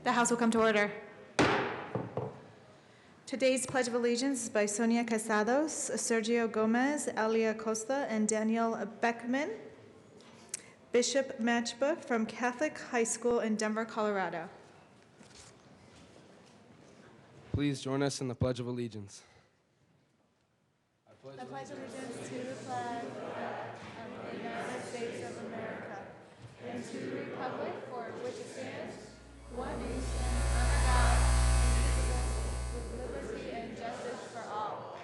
The House will come to order. Today's Pledge of Allegiance is by Sonia Casados, Sergio Gomez, Alia Costa, and Daniel Beckman. Bishop Matchba from Catholic High School in Denver, Colorado. Please join us in the Pledge of Allegiance. I pledge allegiance to the flag of the United States of America and to the republic for which it stands, one nation, under God, indivisible, with liberty and justice for all.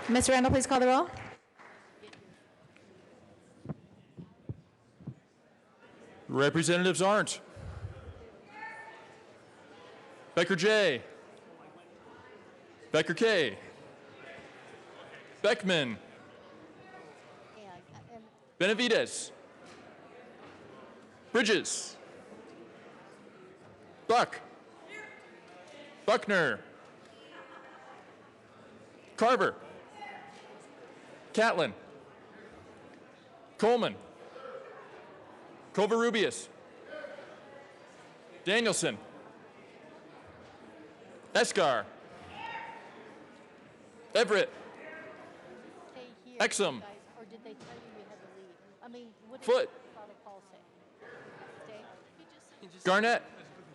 Ms. Randall, please call the roll. Representatives aren't. Becker J. Becker K. Beckman. Benavides. Bridges. Buck. Buckner. Carver. Catlin. Coleman. Covarrubias. Danielson. Escar. Everett. Exum. Or did they tell you we had to leave? I mean, what did Foot. protocol say? Stay? Garnett.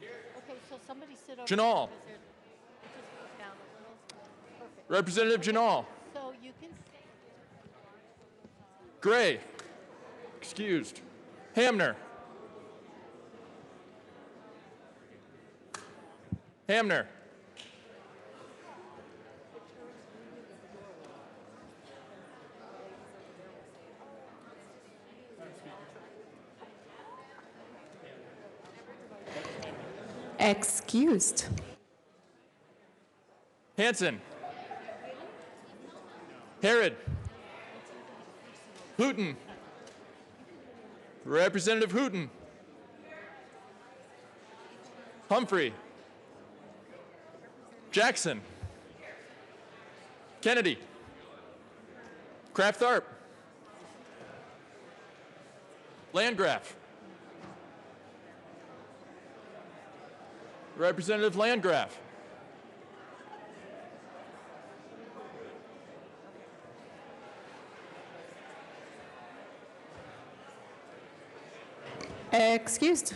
Okay, so somebody sit over Janal. there because it just goes down a little. Perfect. Representative Janal. So you can stay. Gray. Excused. Hamner. Hamner. Excused. Hanson. Herod. Hooten. Representative Hooten. Humphrey. Jackson. Kennedy. Kraft Tharp. Landgraf. Representative Landgraf. Excused.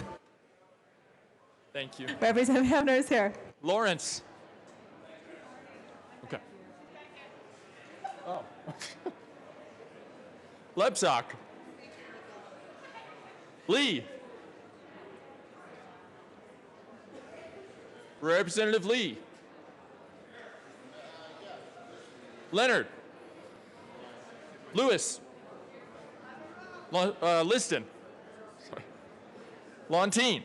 Thank you. Representative Hamner is here. Lawrence. Okay. Oh. Lebsock. Lee. Representative Lee. Leonard. Lewis. Liston. Sorry. Lontine.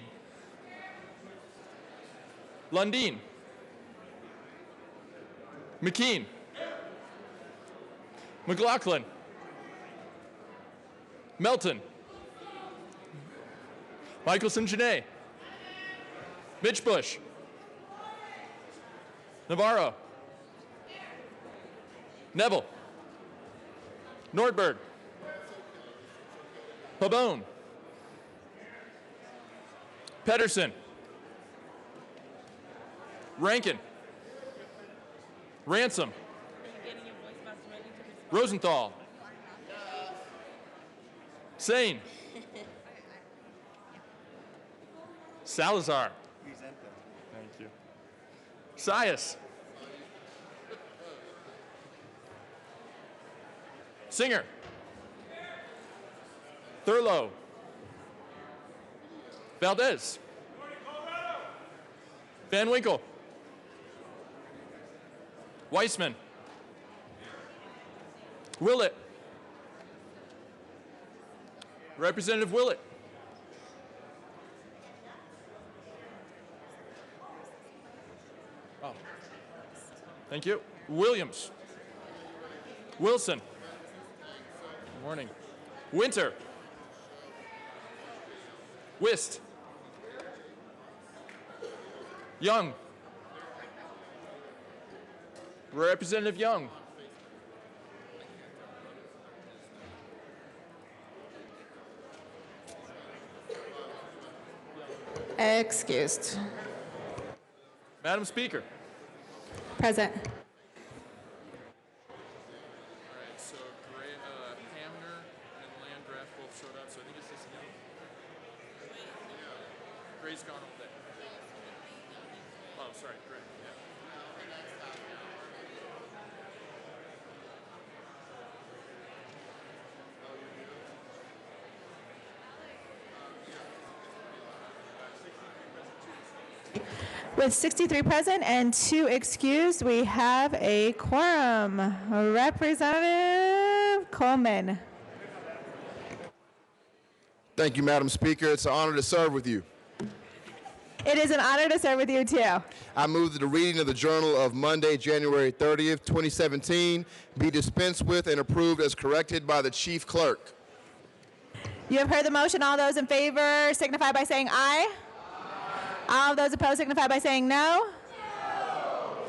Lundeen. McKean. McLaughlin. Melton. Michelson Janae. Mitch Bush. Navarro. Neville. Nordberg. Pabone. Pedersen. Rankin. Ransom. Rosenthal. Sane. Salazar. Thank you. Sias. Singer. Thurlow. Valdez. Van Winkle. Weissman. Willett. Representative Willett. Oh. Thank you. Williams. Wilson. Good morning. Winter. Wist. Young. Representative Young. Excused. Madam Speaker. Present. All right, so Hamner and Landgraf both showed up, so I think it's just Young. Gray's gone all day. Oh, sorry, Gray. Yeah. With 63 present and 2 excused, we have a quorum. Representative Coleman. Thank you, Madam Speaker. It's an honor to serve with you. It is an honor to serve with you, too. I move that the reading of the Journal of Monday, January 30th, 2017 be dispensed with and approved as corrected by the Chief Clerk. You have heard the motion. All those in favor signify by saying aye. All of those opposed signify by saying no.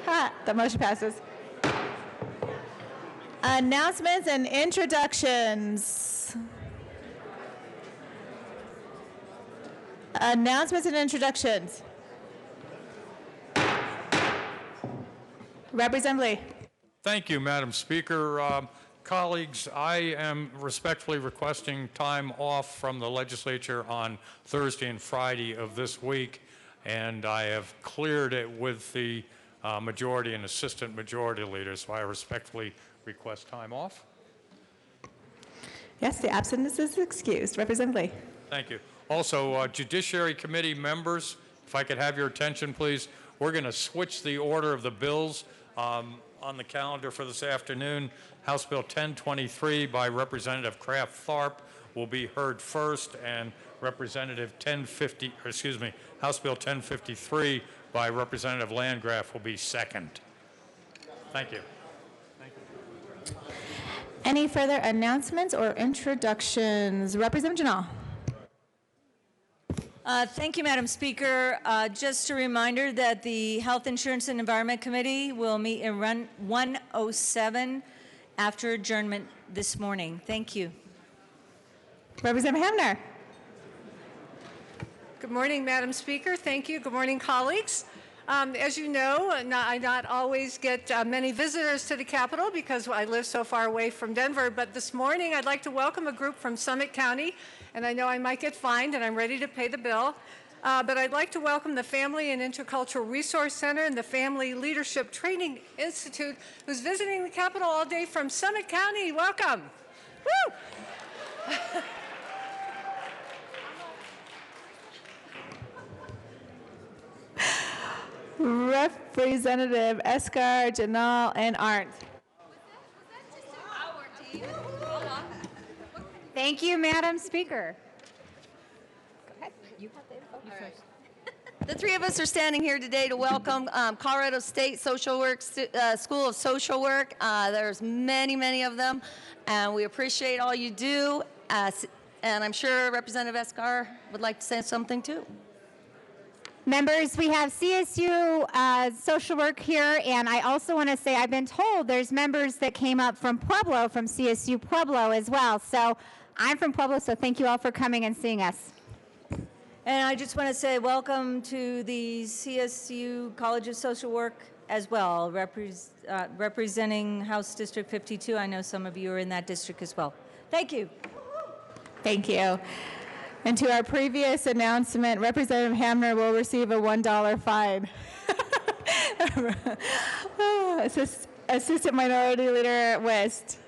Ha, the motion passes. Announcements and introductions. Announcements and introductions. Representative Lee. Thank you, Madam Speaker. Colleagues, I am respectfully requesting time off from the legislature on Thursday and Friday of this week, and I have cleared it with the majority and assistant majority leaders, so I respectfully request time off. Yes, the absence is excused. Representative Lee. Thank you. Also, Judiciary Committee members, if I could have your attention, please. We're going to switch the order of the bills on the calendar for this afternoon. House Bill 1023 by Representative Kraft Tharp will be heard first, and House Bill 1053 by Representative Landgraf will be second. Thank you. Any further announcements or introductions? Representative Janal. Thank you, Madam Speaker. Just a reminder that the Health Insurance and Environment Committee will meet in 107 after adjournment this morning. Thank you. Representative Hamner. Good morning, Madam Speaker. Thank you. Good morning, colleagues. As you know, I not always get many visitors to the Capitol because I live so far away from Denver, but this morning I'd like to welcome a group from Summit County, and I know I might get fined, and I'm ready to pay the bill, but I'd like to welcome the Family and Intercultural Resource Center and the Family Leadership Training Institute, who's visiting the Capitol all day from Summit County. Welcome. Woo! Representative Escar, Janal, and Arndt. Thank you, Madam Speaker. Go ahead. You have the info. The three of us are standing here today to welcome Colorado State Social Work School of Social Work. There's many of them, and we appreciate all you do. And I'm sure Representative Escar would like to say something too. Members, we have CSU social work here, and I also want to say I've been told there's members that came up from Pueblo, from CSU Pueblo as well. So I'm from Pueblo, so thank you all for coming and seeing us. And I just want to say welcome to the CSU College of Social Work as well, representing House District 52. I know some of you are in that district as well. Thank you. Thank you. And to our previous announcement, Representative Hamner will receive a $1 fine. Assistant Minority Leader West.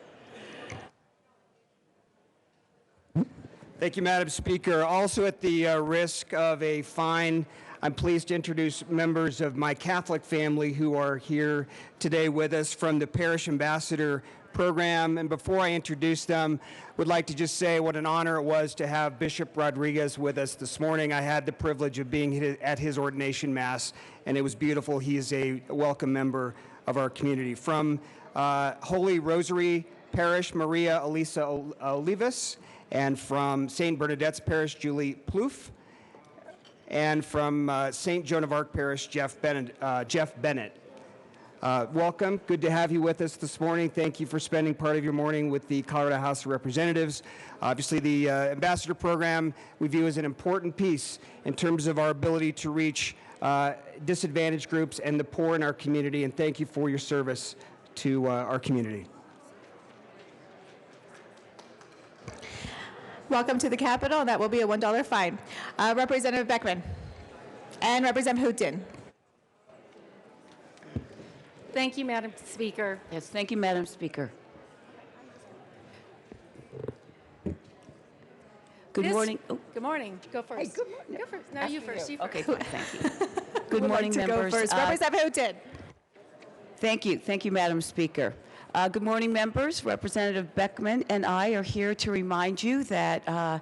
Thank you, Madam Speaker. Also at the risk of a fine, I'm pleased to introduce members of my Catholic family who are here today with us from the Parish Ambassador Program. And before I introduce them, would like to just say what an honor it was to have Bishop Rodriguez with us this morning. I had the privilege of being at his ordination mass, and it was beautiful. He is a welcome member of our community. From Holy Rosary Parish, Maria Elisa Olivas, and from St. Bernadette's Parish, Julie Plouffe, and from St. Joan of Arc Parish, Jeff Bennett. Welcome. Good to have you with us this morning. Thank you for spending part of your morning with the Colorado House of Representatives. Obviously, the Ambassador Program we view as an important piece in terms of our ability to reach disadvantaged groups and the poor in our community, and thank you for your service to our community. Welcome to the Capitol. That will be a $1 fine. Representative Beckman and Representative Houghton. Thank you, Madam Speaker. Yes, thank you, Madam Speaker. Good morning. Oh, Good morning. Go first. good morning. Go first. No, you first. You first. okay, fine, thank you. Good Would morning, like to members. Go first. Representative Houghton. Thank you, Madam Speaker. Good morning, members. Representative Beckman and I are here to remind you that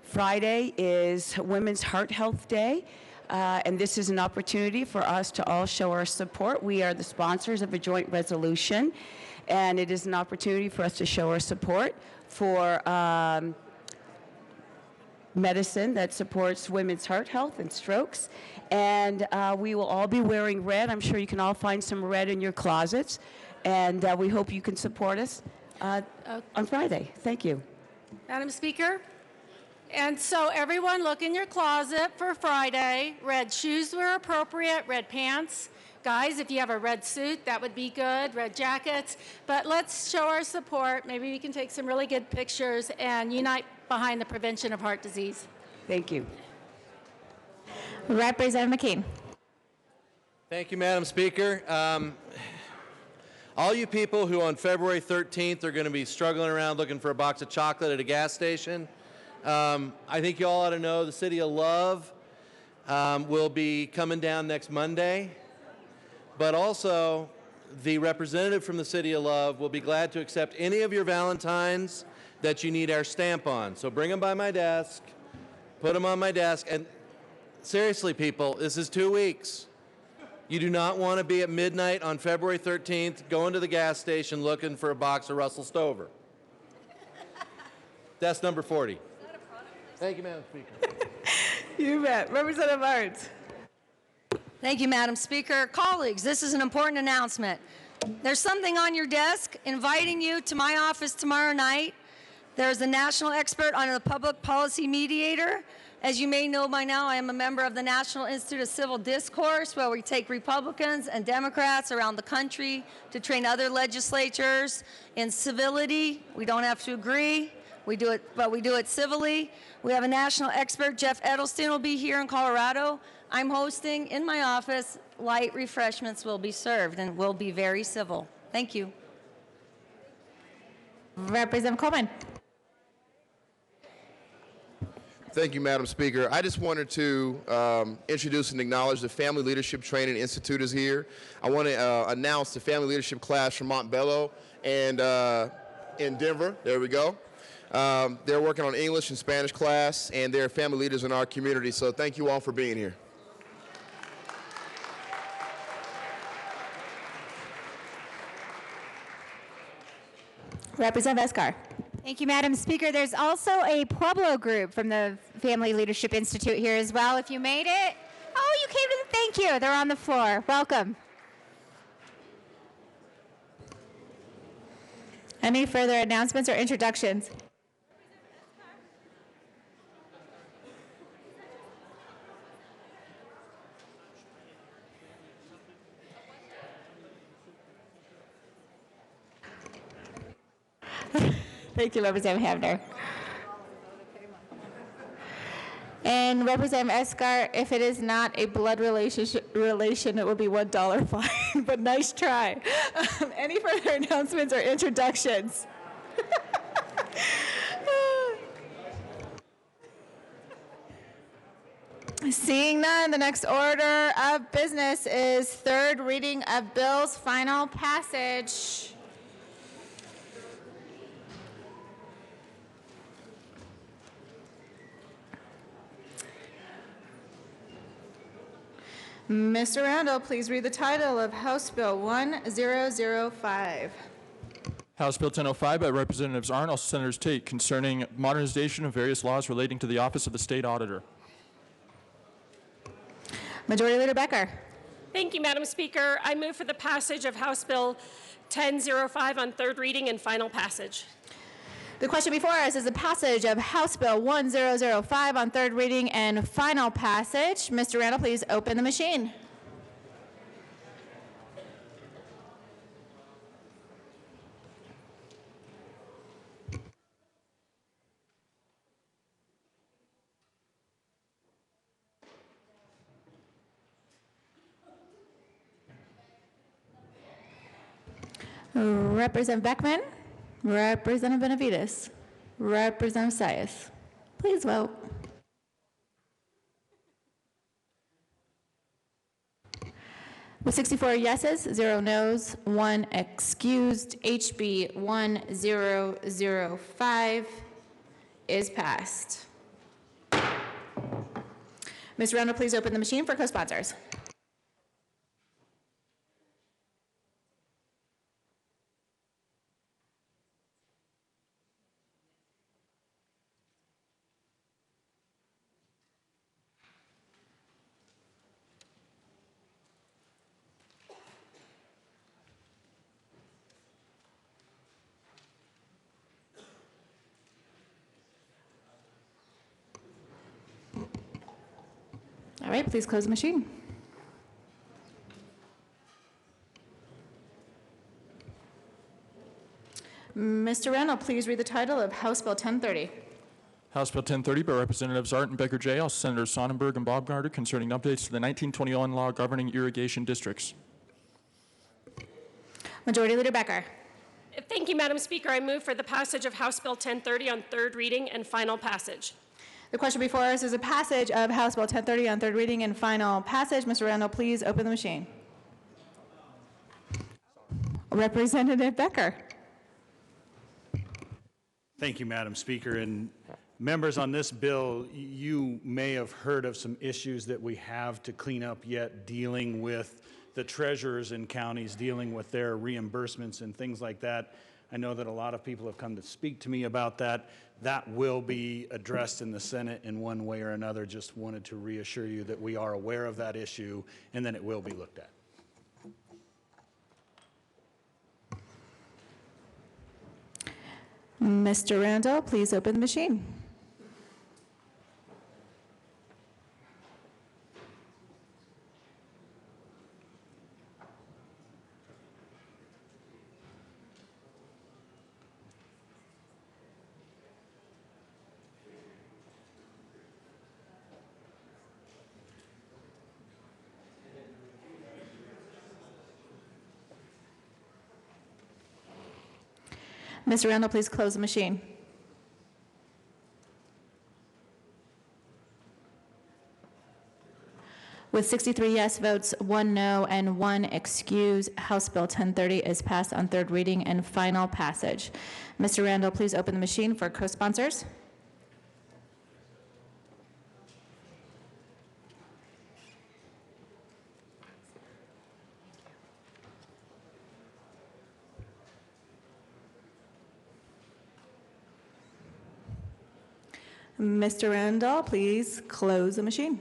Friday is Women's Heart Health Day. And this is an opportunity for us to all show our support. We are the sponsors of a joint resolution, and it is an opportunity for us to show our support for medicine that supports women's heart health and strokes. And we will all be wearing red. I'm sure you can all find some red in your closets. And we hope you can support us on Friday. Thank you. Madam Speaker. And so everyone look in your closet for Friday. Red shoes were appropriate, red pants. Guys, if you have a red suit, that would be good, red jackets. But let's show our support. Maybe we can take some really good pictures and unite behind the prevention of heart disease. Thank you. Representative McKean. Thank you, Madam Speaker. All you people who on February 13th are going to be struggling around looking for a box of chocolate at a gas station, I think you all ought to know the City of Love will be coming down next Monday, but also the representative from the City of Love will be glad to accept any of your Valentines that you need our stamp on. So bring them by my desk, put them on my desk, and seriously, people, this is 2 weeks. You do not want to be at midnight on February 13th going to the gas station looking for a box of Russell Stover. That's number 40. Thank you, Madam Speaker. You bet. Representative Arndt. Thank you, Madam Speaker. Colleagues, this is an important announcement. There's something on your desk inviting you to my office tomorrow night. There's a national expert on the public policy mediator. As you may know by now, I am a member of the National Institute of Civil Discourse, where we take Republicans and Democrats around the country to train other legislatures in civility. We don't have to agree. We do it, but we do it civilly. We have a national expert, Jeff Edelstein, will be here in Colorado. I'm hosting in my office. Light refreshments will be served and will be very civil. Thank you. Representative Coleman. Thank you, Madam Speaker. I just wanted to introduce and acknowledge the Family Leadership Training Institute is here. I want to announce the Family Leadership class from Montbello and in Denver. There we go. They're working on English and Spanish class, and they're family leaders in our community. So thank you all for being here. Representative Escar. Thank you, Madam Speaker. There's also a Pueblo group from the Family Leadership Institute here as well. If you made it. Oh, you came to the, thank you. They're on the floor. Welcome. Any further announcements or introductions? Thank you, Representative Hamner. And Representative Escar, if it is not a blood relation, it will be $1 fine, but nice try. Any further announcements or introductions? Seeing none, the next order of business is third reading of bills, final passage. Mr. Randall, please read the title of House Bill 1005. House Bill 1005 by Representatives Arndt, also Senators Tate, concerning modernization of various laws relating to the Office of the State Auditor. Majority Leader Becker. Thank you, Madam Speaker. I move for the passage of House Bill 1005 on third reading and final passage. The question before us is the passage of House Bill 1005 on third reading and final passage. Mr. Randall, please open the machine. Representative Beckman, Representative Benavides, Representative Sias. Please vote. With 64 yeses, 0 noes, 1 excused, HB 1005 is passed. Ms. Randall, please open the machine for co-sponsors. All right, please close the machine. Mr. Randall, please read the title of House Bill 1030. House Bill 1030 by Representatives Art and Becker J. Also Senators Sonnenberg and Baumgartner concerning updates to the 1921 law governing irrigation districts. Majority Leader Becker. Thank you, Madam Speaker. I move for the passage of House Bill 1030 on third reading and final passage. The question before us is a passage of House Bill 1030 on third reading and final passage. Mr. Randall, please open the machine. Representative Becker. Thank you, Madam Speaker. And members, on this bill, you may have heard of some issues that we have to clean up yet, dealing with the treasurers in counties, dealing with their reimbursements and things like that. I know that a lot of people have come to speak to me about that. That will be addressed in the Senate in one way or another. Just wanted to reassure you that we are aware of that issue and that it will be looked at. Mr. Randall, please open the machine. Mr. Randall, please close the machine. With 63 yes votes, 1 no, and 1 excuse, House Bill 1030 is passed on third reading and final passage. Mr. Randall, please open the machine for co-sponsors. Mr. Randall, please close the machine.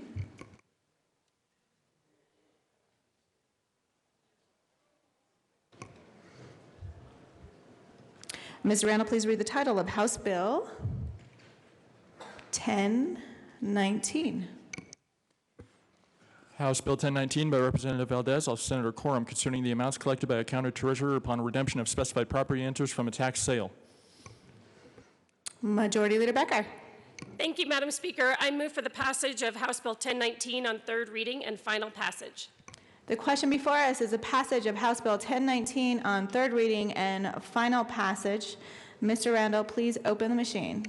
Ms. Randall, please read the title of House Bill 1019. House Bill 1019 by Representative Valdez, also Senator Quorum, concerning the amounts collected by a county treasurer upon redemption of specified property interest from a tax sale. Majority Leader Becker. Thank you, Madam Speaker. I move for the passage of House Bill 1019 on third reading and final passage. The question before us is a passage of House Bill 1019 on third reading and final passage. Mr. Randall, please open the machine.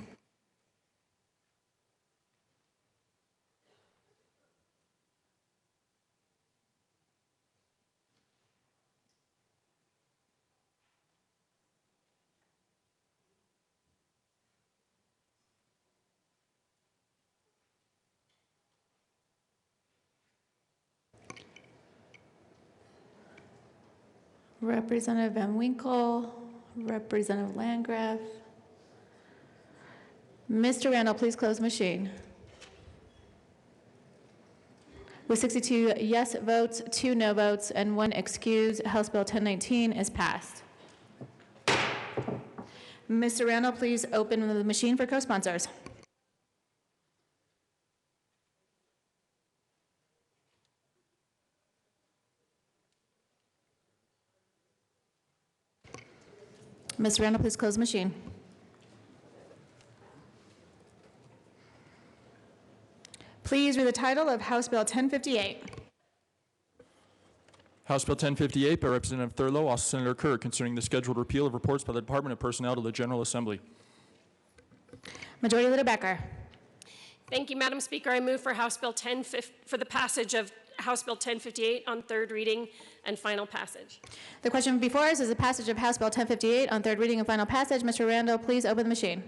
Representative Van Winkle, Representative Landgraf. Mr. Randall, please close the machine. With 62 yes votes, 2 no votes, and 1 excuse, House Bill 1019 is passed. Mr. Randall, please open the machine for co-sponsors. Mr. Randall, please close the machine. Please read the title of House Bill 1058. House Bill 1058 by Representative Thurlow, also Senator Kerr, concerning the scheduled repeal of reports by the Department of Personnel to the General Assembly. Majority Leader Becker. Thank you, Madam Speaker. I move for for the passage of House Bill 1058 on third reading and final passage. The question before us is the passage of House Bill 1058 on third reading and final passage. Mr. Randall, please open the machine.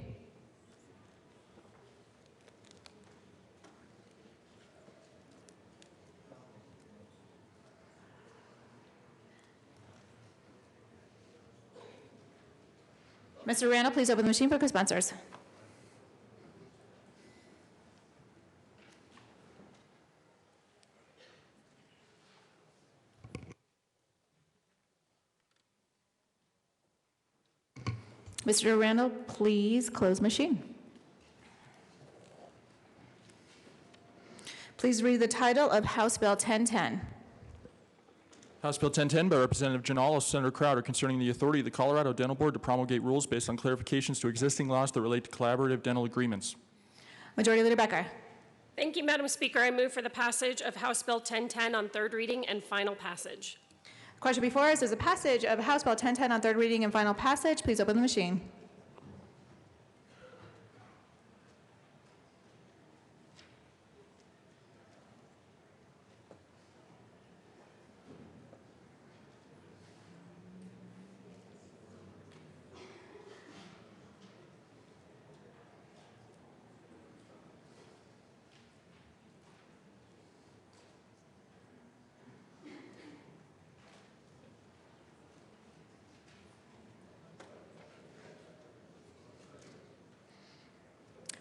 Mr. Randall, please open the machine for co-sponsors. Mr. Randall, please close machine. Please read the title of House Bill 1010. House Bill 1010 by Representative Janal, also Senator Crowder, concerning the authority of the Colorado Dental Board to promulgate rules based on clarifications to existing laws that relate to collaborative dental agreements. Majority Leader Becker. Thank you, Madam Speaker. I move for the passage of House Bill 1010 on third reading and final passage. The question before us is the passage of House Bill 1010 on third reading and final passage. Please open the machine.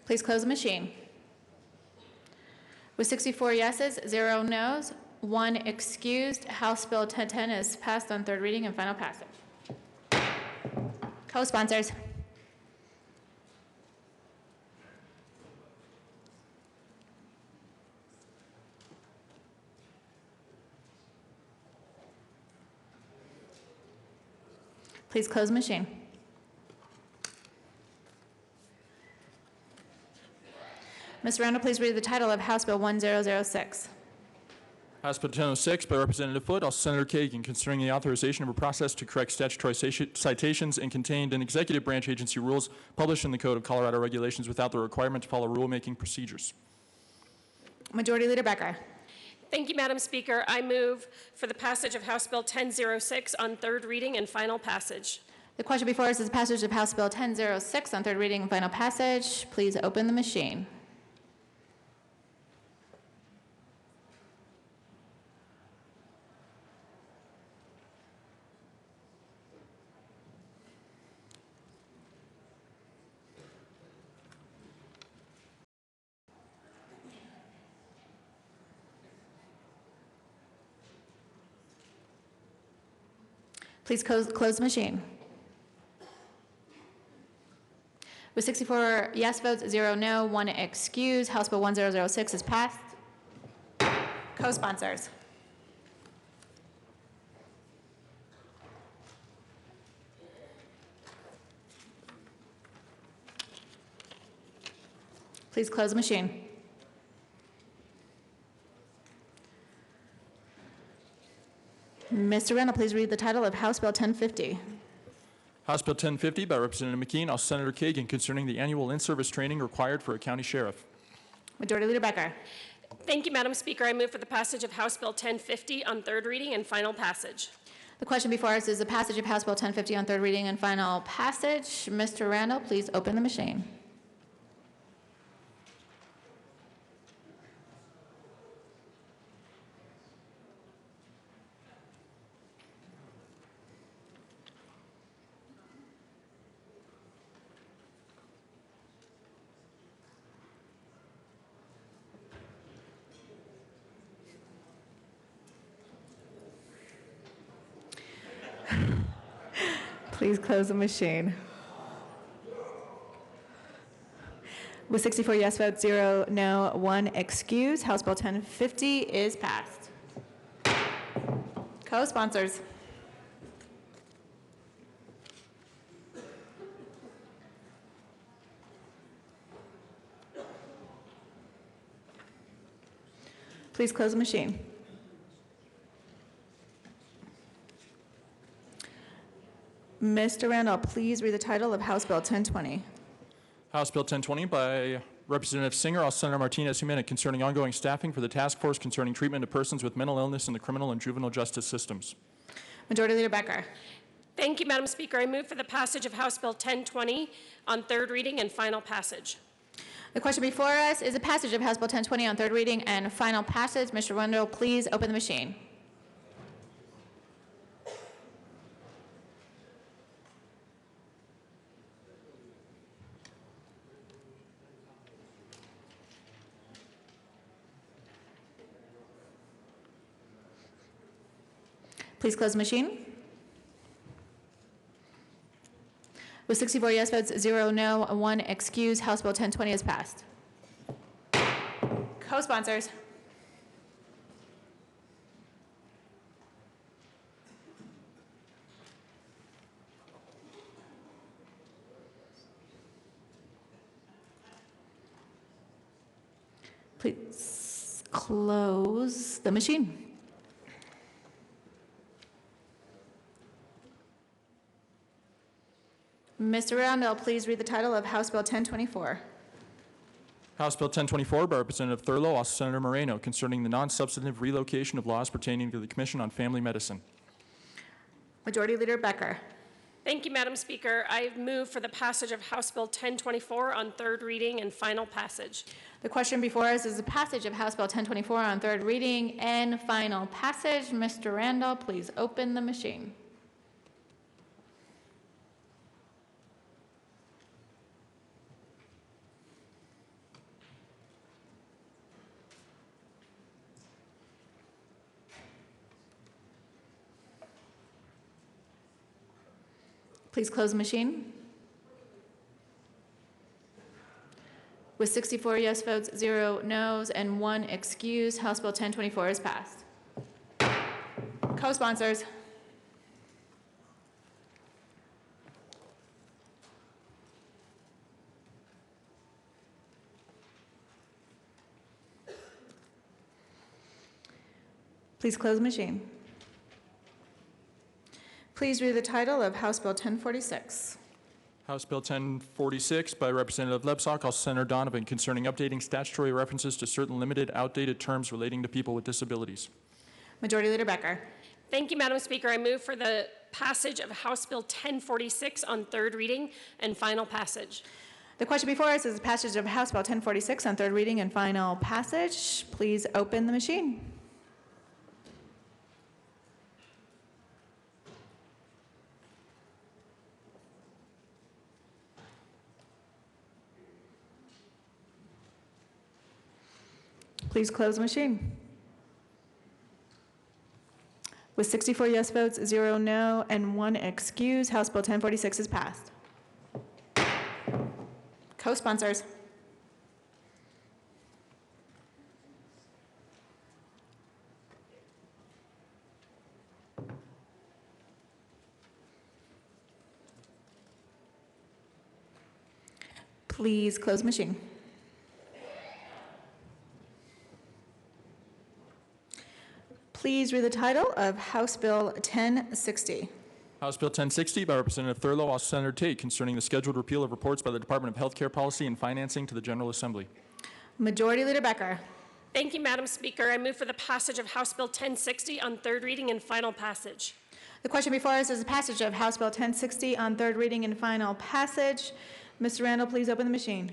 Please close the machine. With 64 yeses, 0 noes, 1 excused, House Bill 1010 is passed on third reading and final passage. Co-sponsors. Please close the machine. Mr. Randall, please read the title of House Bill 1006. House Bill 1006 by Representative Foote, also Senator Kagan, concerning the authorization of a process to correct statutory citations and contained in executive branch agency rules published in the Code of Colorado Regulations without the requirement to follow rulemaking procedures. Majority Leader Becker. Thank you, Madam Speaker. I move for the passage of House Bill 1006 on third reading and final passage. The question before us is the passage of House Bill 1006 on third reading and final passage. Please open the machine. Please close the machine. With 64 yes votes, 0 no, 1 excuse, House Bill 1006 is passed. Co-sponsors. Please close the machine. Mr. Randall, please read the title of House Bill 1050. House Bill 1050 by Representative McKean, also Senator Kagan, concerning the annual in-service training required for a county sheriff. Majority Leader Becker. Thank you, Madam Speaker. I move for the passage of House Bill 1050 on third reading and final passage. The question before us is the passage of House Bill 1050 on third reading and final passage. Mr. Randall, please open the machine. Please close the machine. With 64 yes votes, 0 no, 1 excuse, House Bill 1050 is passed. Co-sponsors. Please close the machine. Mr. Randall, please read the title of House Bill 1020. House Bill 1020 by Representative Singer, all Senator Martinez Humana, concerning ongoing staffing for the task force concerning treatment of persons with mental illness in the criminal and juvenile justice systems. Majority Leader Becker. Thank you, Madam Speaker. I move for the passage of House Bill 1020 on third reading and final passage. The question before us is a passage of House Bill 1020 on third reading and final passage. Mr. Randall, please open the machine. Please close the machine. With 64 yes votes, 0 no, 1 excuse, House Bill 1020 is passed. Co-sponsors. Please close the machine. Mr. Randall, please read the title of House Bill 1024. House Bill 1024 by Representative Thurlow, also Senator Moreno, concerning the non-substantive relocation of laws pertaining to the Commission on Family Medicine. Majority Leader Becker. Thank you, Madam Speaker. I move for the passage of House Bill 1024 on third reading and final passage. The question before us is the passage of House Bill 1024 on third reading and final passage. Mr. Randall, please open the machine. Please close the machine. With 64 yes votes, 0 no's, and 1 excuse, House Bill 1024 is passed. Co-sponsors. Please close the machine. Please read the title of House Bill 1046. House Bill 1046 by Representative Lebsack, also Senator Donovan, concerning updating statutory references to certain limited, outdated terms relating to people with disabilities. Majority Leader Becker. Thank you, Madam Speaker. I move for the passage of House Bill 1046 on third reading and final passage. The question before us is the passage of House Bill 1046 on third reading and final passage. Please open the machine. Please close the machine. With 64 yes votes, 0 no, and 1 excuse, House Bill 1046 is passed. Co-sponsors. Please close the machine. Please read the title of House Bill 1060. House Bill 1060 by Representative Thurlow, also Senator Tate, concerning the scheduled repeal of reports by the Department of Healthcare Policy and Financing to the General Assembly. Majority Leader Becker. Thank you, Madam Speaker. I move for the passage of House Bill 1060 on third reading and final passage. The question before us is the passage of House Bill 1060 on third reading and final passage. Mr. Randall, please open the machine.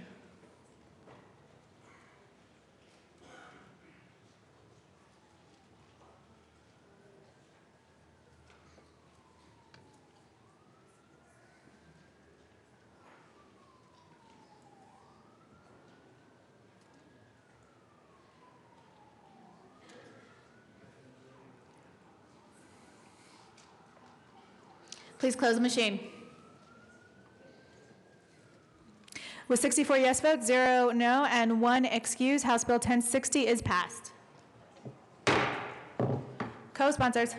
Please close the machine. With 64 yes votes, 0 no, and 1 excuse, House Bill 1060 is passed. Co-sponsors.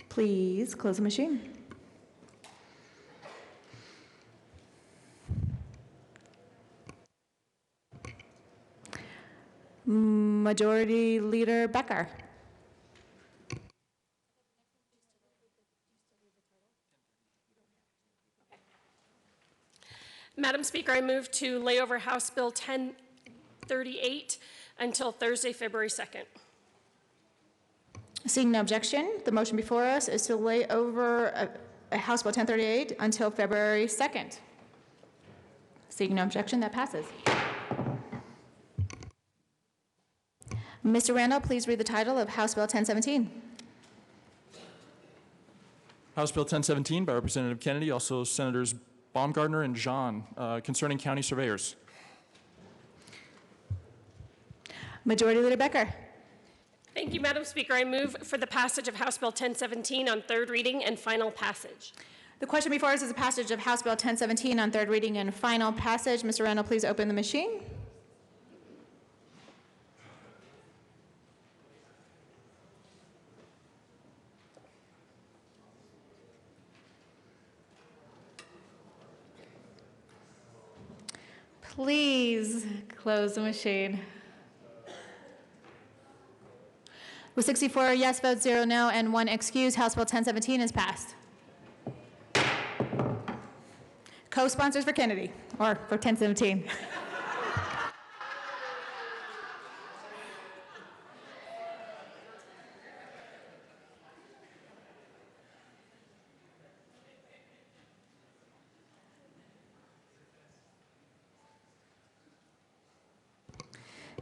Please close the machine. Majority Leader Becker. Madam Speaker, I move to lay over House Bill 1038 until Thursday, February 2nd. Seeing no objection, the motion before us is to lay over House Bill 1038 until February 2nd. Seeing no objection, that passes. Mr. Randall, please read the title of House Bill 1017. House Bill 1017 by Representative Kennedy, also Senators Baumgardner and Jean, concerning county surveyors. Majority Leader Becker. Thank you, Madam Speaker. I move for the passage of House Bill 1017 on third reading and final passage. The question before us is the passage of House Bill 1017 on third reading and final passage. Mr. Randall, please open the machine. Please close the machine. With 64 yes votes, 0 no, and 1 excuse, House Bill 1017 is passed. Co-sponsors for Kennedy, or for 1017.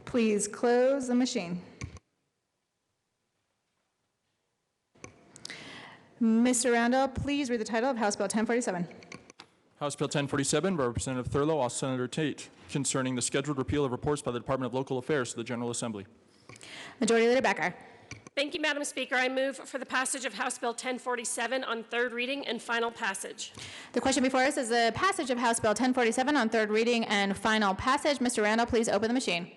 Please close the machine. Mr. Randall, please read the title of House Bill 1047. House Bill 1047 by Representative Thurlow, also Senator Tate, concerning the scheduled repeal of reports by the Department of Local Affairs to the General Assembly. Majority Leader Becker. Thank you, Madam Speaker. I move for the passage of House Bill 1047 on third reading and final passage. The question before us is the passage of House Bill 1047 on third reading and final passage. Mr. Randall, please open the machine.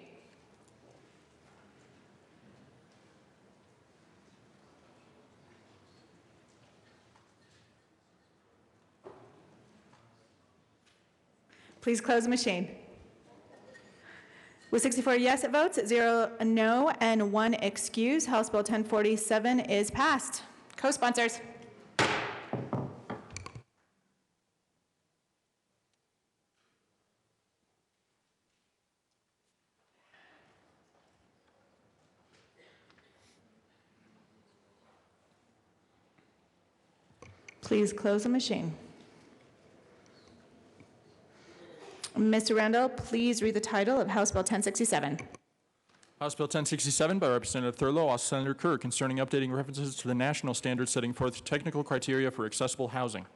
Please close the machine. With 64 yes votes, 0 no, and 1 excuse, House Bill 1047 is passed. Co-sponsors. Please close the machine. Mr. Randall, please read the title of House Bill 1067. House Bill 1067 by Representative Thurlow, also Senator Kerr, concerning updating references to the national standards setting forth technical criteria for accessible housing.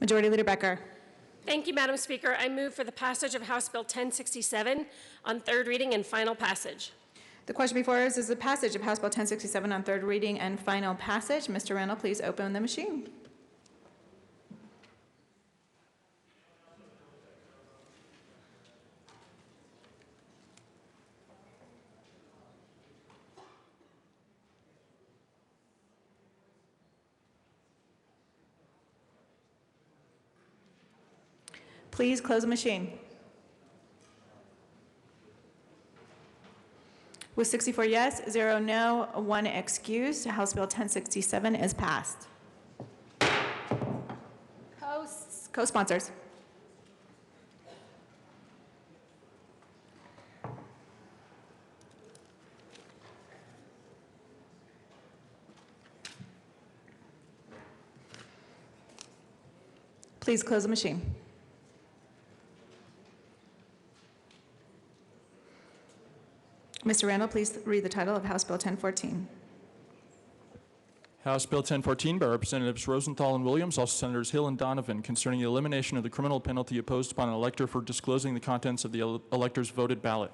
Majority Leader Becker. Thank you, Madam Speaker. I move for the passage of House Bill 1067 on third reading and final passage. The question before us is the passage of House Bill 1067 on third reading and final passage. Mr. Randall, please open the machine. Please close the machine. With 64 yes, 0 no, 1 excused, House Bill 1067 is passed. Co-sponsors. Please close the machine. Mr. Randall, please read the title of House Bill 1014. House Bill 1014 by Representatives Rosenthal and Williams, also Senators Hill and Donovan, concerning the elimination of the criminal penalty imposed upon an elector for disclosing the contents of the elector's voted ballot.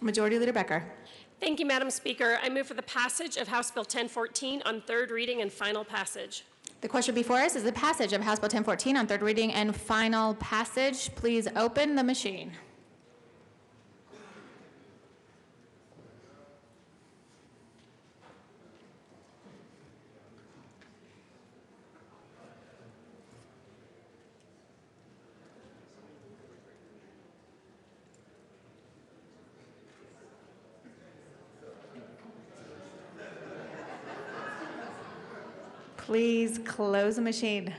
Majority Leader Becker. Thank you, Madam Speaker. I move for the passage of House Bill 1014 on third reading and final passage. The question before us is the passage of House Bill 1014 on third reading and final passage. Please open the machine. Please close the machine.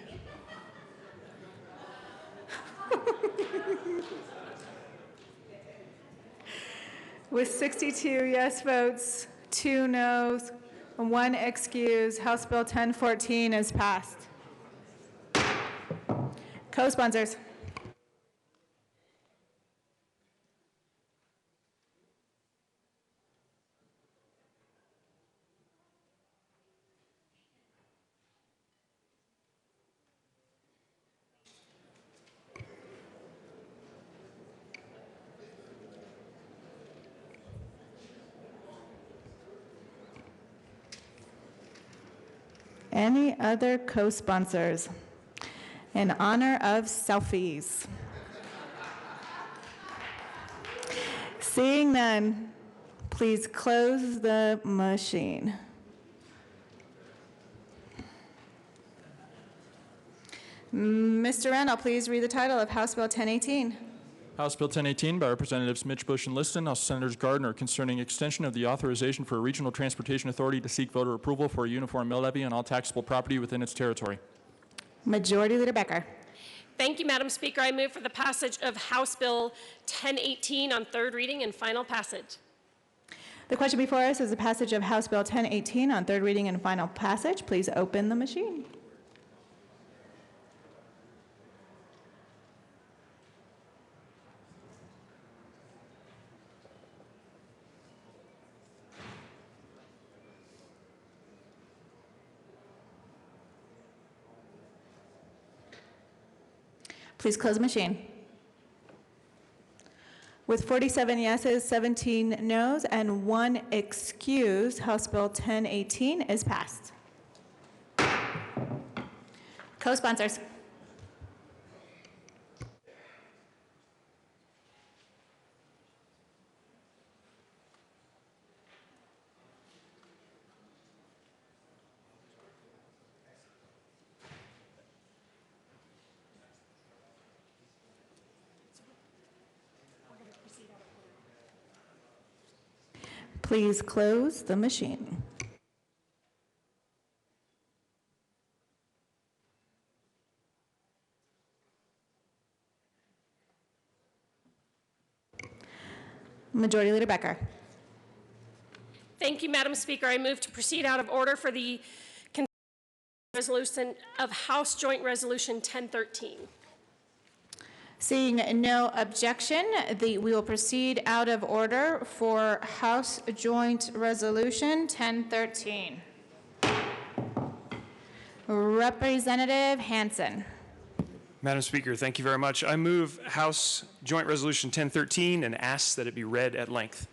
With 62 yes votes, 2 noes, and 1 excuse, House Bill 1014 is passed. Co-sponsors. Any other co-sponsors? In honor of selfies. Seeing none, please close the machine. Mr. Randall, please read the title of House Bill 1018. House Bill 1018 by Representatives Mitch Bush and Liston, also Senators Gardner, concerning extension of the authorization for a regional transportation authority to seek voter approval for a uniform mill levy on all taxable property within its territory. Majority Leader Becker. Thank you, Madam Speaker. I move for the passage of House Bill 1018 on third reading and final passage. The question before us is the passage of House Bill 1018 on third reading and final passage. Please open the machine. Please close the machine. With 47 yeses, 17 noes, and 1 excuse, House Bill 1018 is passed. Co-sponsors. Please close the machine. Majority Leader Becker. Thank you, Madam Speaker. I move to proceed out of order for the resolution of House Joint Resolution 1013. Seeing no objection, we will proceed out of order for House Joint Resolution 1013. Representative Hansen. Madam Speaker, thank you very much. I move House Joint Resolution 1013 and ask that it be read at length.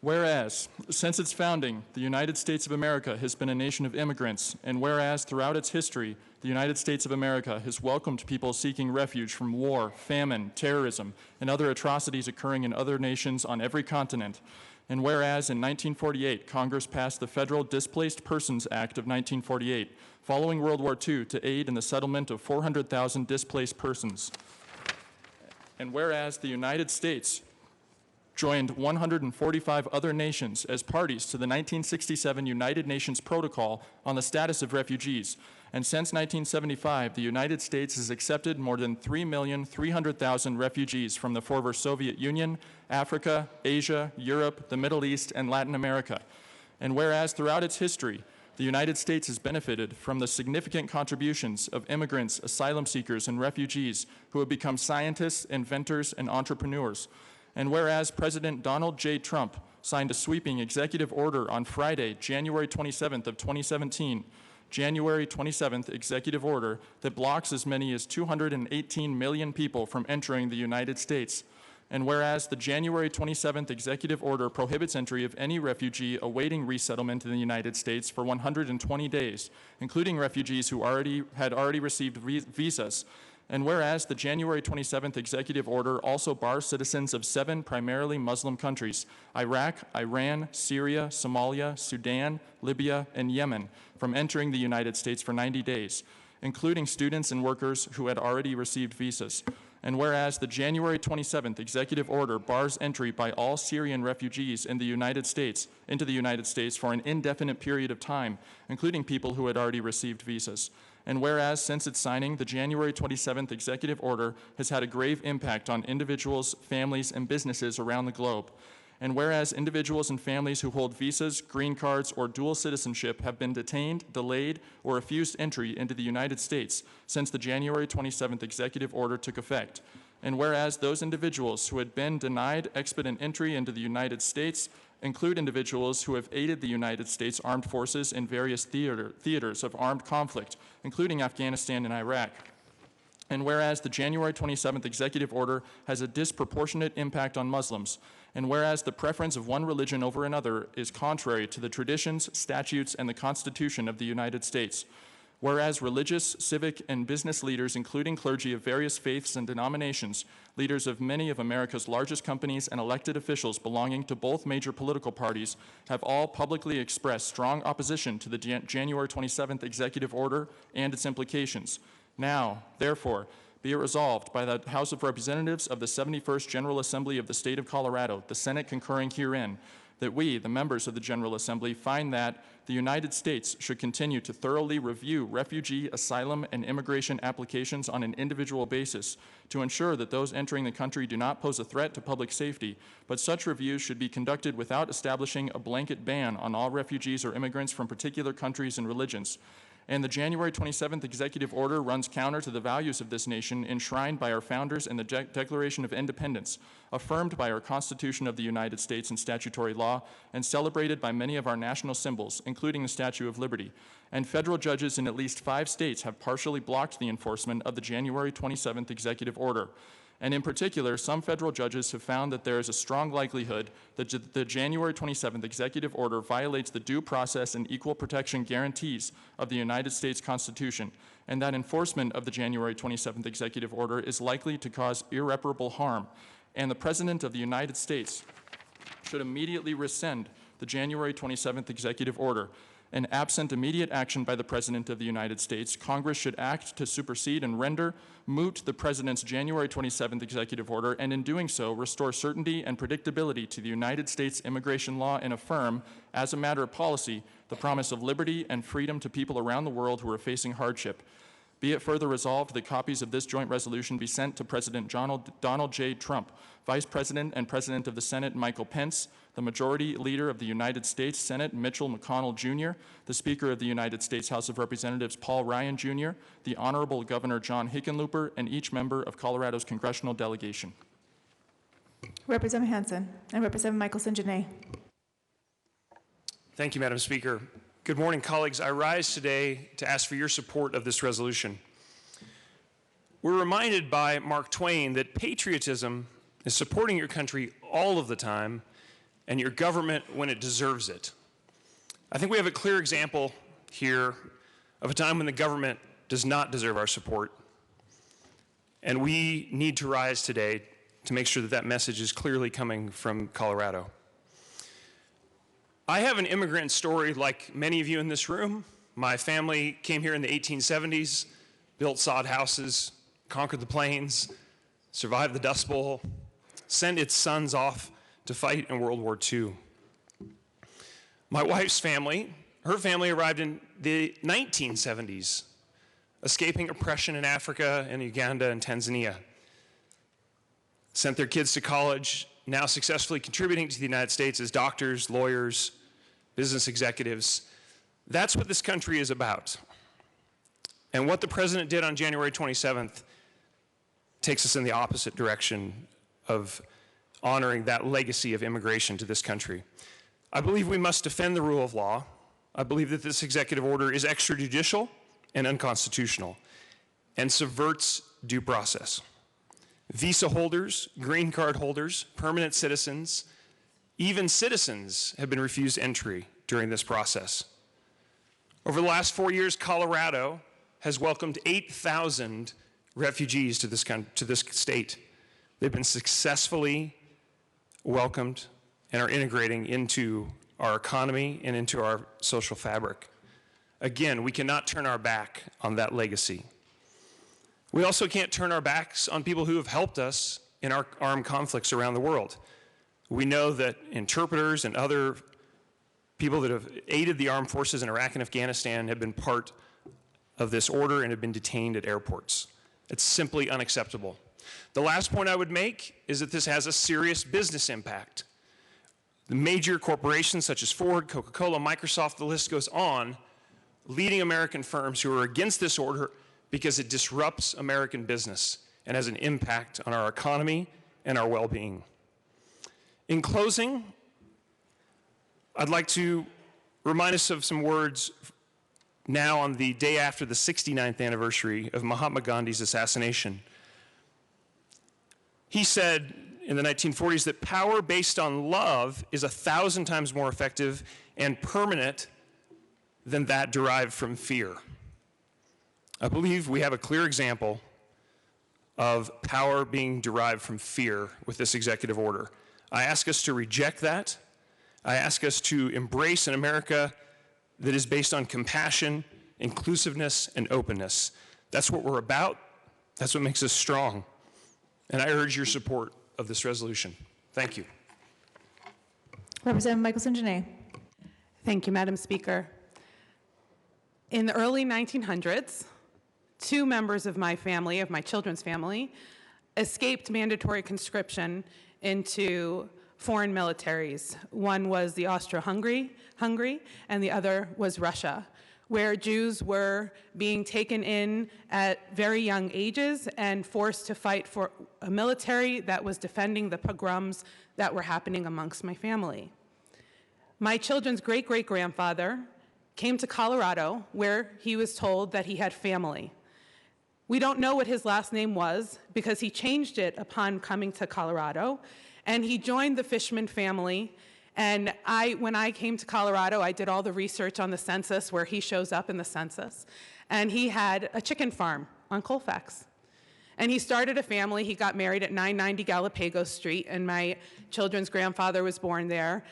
Whereas, since its founding, the United States of America has been a nation of immigrants, and whereas throughout its history, the United States of America has welcomed people seeking refuge from war, famine, terrorism, and other atrocities occurring in other nations on every continent, and whereas in 1948, Congress passed the Federal Displaced Persons Act of 1948, following World War II, to aid in the settlement of 400,000 displaced persons, and whereas the United States joined 145 other nations as parties to the 1967 United Nations Protocol on the Status of Refugees. And since 1975, the United States has accepted more than 3,300,000 refugees from the former Soviet Union, Africa, Asia, Europe, the Middle East, and Latin America. And whereas throughout its history, The United States has benefited from the significant contributions of immigrants, asylum seekers, and refugees who have become scientists, inventors, and entrepreneurs. And whereas President Donald J. Trump signed a sweeping executive order on Friday, January 27th of 2017, January 27th executive order that blocks as many as 218 million people from entering the United States. And whereas the January 27th executive order prohibits entry of any refugee awaiting resettlement in the United States for 120 days, including refugees who had already received visas. And whereas the January 27th executive order also bars citizens of 7 primarily Muslim countries, Iraq, Iran, Syria, Somalia, Sudan, Libya, and Yemen, from entering the United States for 90 days, including students and workers who had already received visas. And whereas the January 27th executive order bars entry by all Syrian refugees into the United States for an indefinite period of time, including people who had already received visas. And whereas since its signing, the January 27th executive order has had a grave impact on individuals, families, and businesses around the globe. And whereas individuals and families who hold visas, green cards, or dual citizenship have been detained, delayed, or refused entry into the United States since the January 27th executive order took effect. And whereas those individuals who had been denied expedient entry into the United States include individuals who have aided the United States Armed Forces in various theaters of armed conflict, including Afghanistan and Iraq. And whereas the January 27th executive order has a disproportionate impact on Muslims, and whereas the preference of one religion over another is contrary to the traditions, statutes, and the Constitution of the United States, whereas religious, civic, and business leaders, including clergy of various faiths and denominations, leaders of many of America's largest companies, and elected officials belonging to both major political parties have all publicly expressed strong opposition to the January 27th executive order and its implications. Now, therefore, be it resolved by the House of Representatives of the 71st General Assembly of the State of Colorado, the Senate concurring herein, that we, the members of the General Assembly, find that the United States should continue to thoroughly review refugee, asylum, and immigration applications on an individual basis to ensure that those entering the country do not pose a threat to public safety, but such reviews should be conducted without establishing a blanket ban on all refugees or immigrants from particular countries and religions. And the January 27th executive order runs counter to the values of this nation enshrined by our founders in the Declaration of Independence, affirmed by our Constitution of the United States and statutory law, and celebrated by many of our national symbols, including the Statue of Liberty. And federal judges in at least 5 states have partially blocked the enforcement of the January 27th executive order. And in particular, some federal judges have found that there is a strong likelihood that the January 27th executive order violates the due process and equal protection guarantees of the United States Constitution, and that enforcement of the January 27th executive order is likely to cause irreparable harm. And the President of the United States should immediately rescind the January 27th executive order. And absent immediate action by the President of the United States, Congress should act to supersede and render moot the President's January 27th executive order, and in doing so, restore certainty and predictability to the United States immigration law and affirm, as a matter of policy, the promise of liberty and freedom to people around the world who are facing hardship. Be it further resolved that copies of this joint resolution be sent to President Donald J. Trump, Vice President and President of the Senate Michael Pence, the Majority Leader of the United States Senate Mitchell McConnell Jr., the Speaker of the United States House of Representatives Paul Ryan Jr., the Honorable Governor John Hickenlooper, and each member of Colorado's congressional delegation. Representative Hansen and Representative Michelson Janae. Thank you, Madam Speaker. Good morning, colleagues. I rise today to ask for your support of this resolution. We're reminded by Mark Twain that patriotism is supporting your country all of the time and your government when it deserves it. I think we have a clear example here of a time when the government does not deserve our support. And we need to rise today to make sure that that message is clearly coming from Colorado. I have an immigrant story like many of you in this room. My family came here in the 1870s, built sod houses, conquered the plains, survived the Dust Bowl, sent its sons off to fight in World War II. My wife's family, her family arrived in the 1970s, escaping oppression in Africa and Uganda and Tanzania. Sent their kids to college, now successfully contributing to the United States as doctors, lawyers, business executives. That's what this country is about. And what the president did on January 27th takes us in the opposite direction of honoring that legacy of immigration to this country. I believe we must defend the rule of law. I believe that this executive order is extrajudicial and unconstitutional and subverts due process. Visa holders, green card holders, permanent citizens, even citizens have been refused entry during this process. Over the last 4 years, Colorado has welcomed 8,000 refugees to this state. They've been successfully welcomed and are integrating into our economy and into our social fabric. Again, we cannot turn our back on that legacy. We also can't turn our backs on people who have helped us in our armed conflicts around the world. We know that interpreters and other people that have aided the armed forces in Iraq and Afghanistan have been part of this order and have been detained at airports. It's simply unacceptable. The last point I would make is that this has a serious business impact. The major corporations such as Ford, Coca-Cola, Microsoft, the list goes on, leading American firms who are against this order because it disrupts American business and has an impact on our economy and our well-being. In closing, I'd like to remind us of some words now on the day after the 69th anniversary of Mahatma Gandhi's assassination. He said in the 1940s that power based on love is 1,000 times more effective and permanent than that derived from fear. I believe we have a clear example of power being derived from fear with this executive order. I ask us to reject that. I ask us to embrace an America that is based on compassion, inclusiveness, and openness. That's what we're about. That's what makes us strong. And I urge your support of this resolution. Thank you. Representative Michelson-Janae. Thank you, Madam Speaker. In the early 1900s, two members of my family, of my children's family, escaped mandatory conscription into foreign militaries. One was the Austro-Hungary, and the other was Russia, where Jews were being taken in at very young ages and forced to fight for a military that was defending the pogroms that were happening amongst my family. My children's great-great-grandfather came to Colorado, where he was told that he had family. We don't know what his last name was because he changed it upon coming to Colorado, and he joined the Fishman family. And when I came to Colorado, I did all the research on the census where he shows up in the census. And he had a chicken farm on Colfax. And he started a family. He got married at 990 Galapagos Street, and my children's grandfather was born there.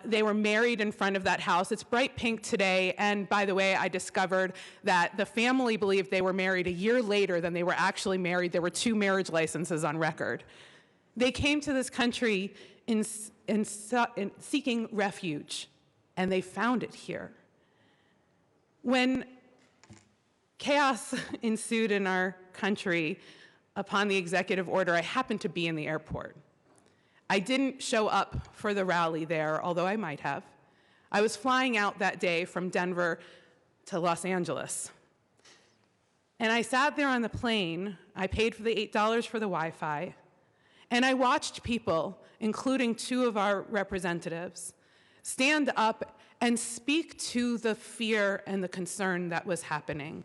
They were married in front of that house. It's bright pink today, and by the way, I discovered that the family believed they were married a year later than they were actually married. There were 2 marriage licenses on record. They came to this country in seeking refuge, and they found it here. When chaos ensued in our country upon the executive order, I happened to be in the airport. I didn't show up for the rally there, although I might have. I was flying out that day from Denver to Los Angeles. And I sat there on the plane. I paid for the $8 for the Wi-Fi. And I watched people, including 2 of our representatives, stand up and speak to the fear and the concern that was happening.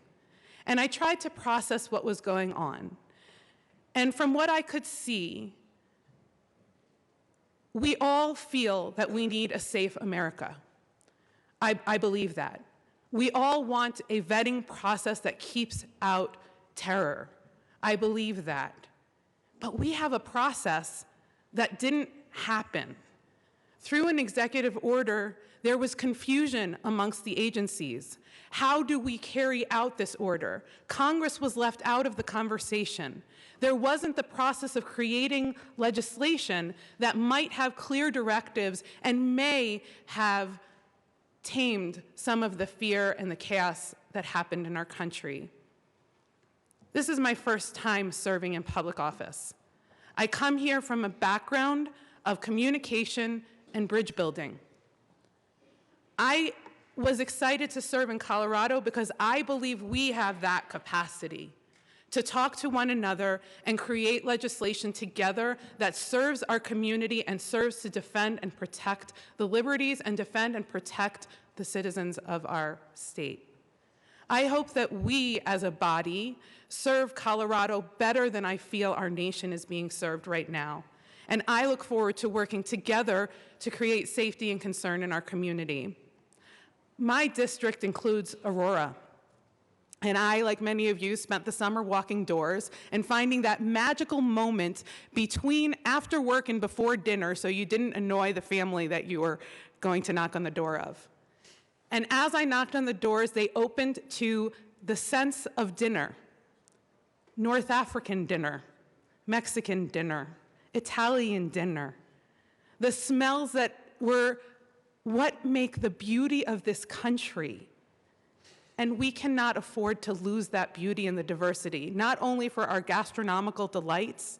And I tried to process what was going on. And from what I could see, we all feel that we need a safe America. I believe that. We all want a vetting process that keeps out terror. I believe that. But we have a process that didn't happen. Through an executive order, there was confusion amongst the agencies. How do we carry out this order? Congress was left out of the conversation. There wasn't the process of creating legislation that might have clear directives and may have tamed some of the fear and the chaos that happened in our country. This is my first time serving in public office. I come here from a background of communication and bridge building. I was excited to serve in Colorado because I believe we have that capacity to talk to one another and create legislation together that serves our community and serves to defend and protect the liberties and defend and protect the citizens of our state. I hope that we as a body serve Colorado better than I feel our nation is being served right now. And I look forward to working together to create safety and concern in our community. My district includes Aurora. And I, like many of you, spent the summer walking doors and finding that magical moment between after work and before dinner so you didn't annoy the family that you were going to knock on the door of. And as I knocked on the doors, they opened to the sense of dinner. North African dinner, Mexican dinner, Italian dinner. The smells that were what make the beauty of this country. And we cannot afford to lose that beauty and the diversity, not only for our gastronomical delights,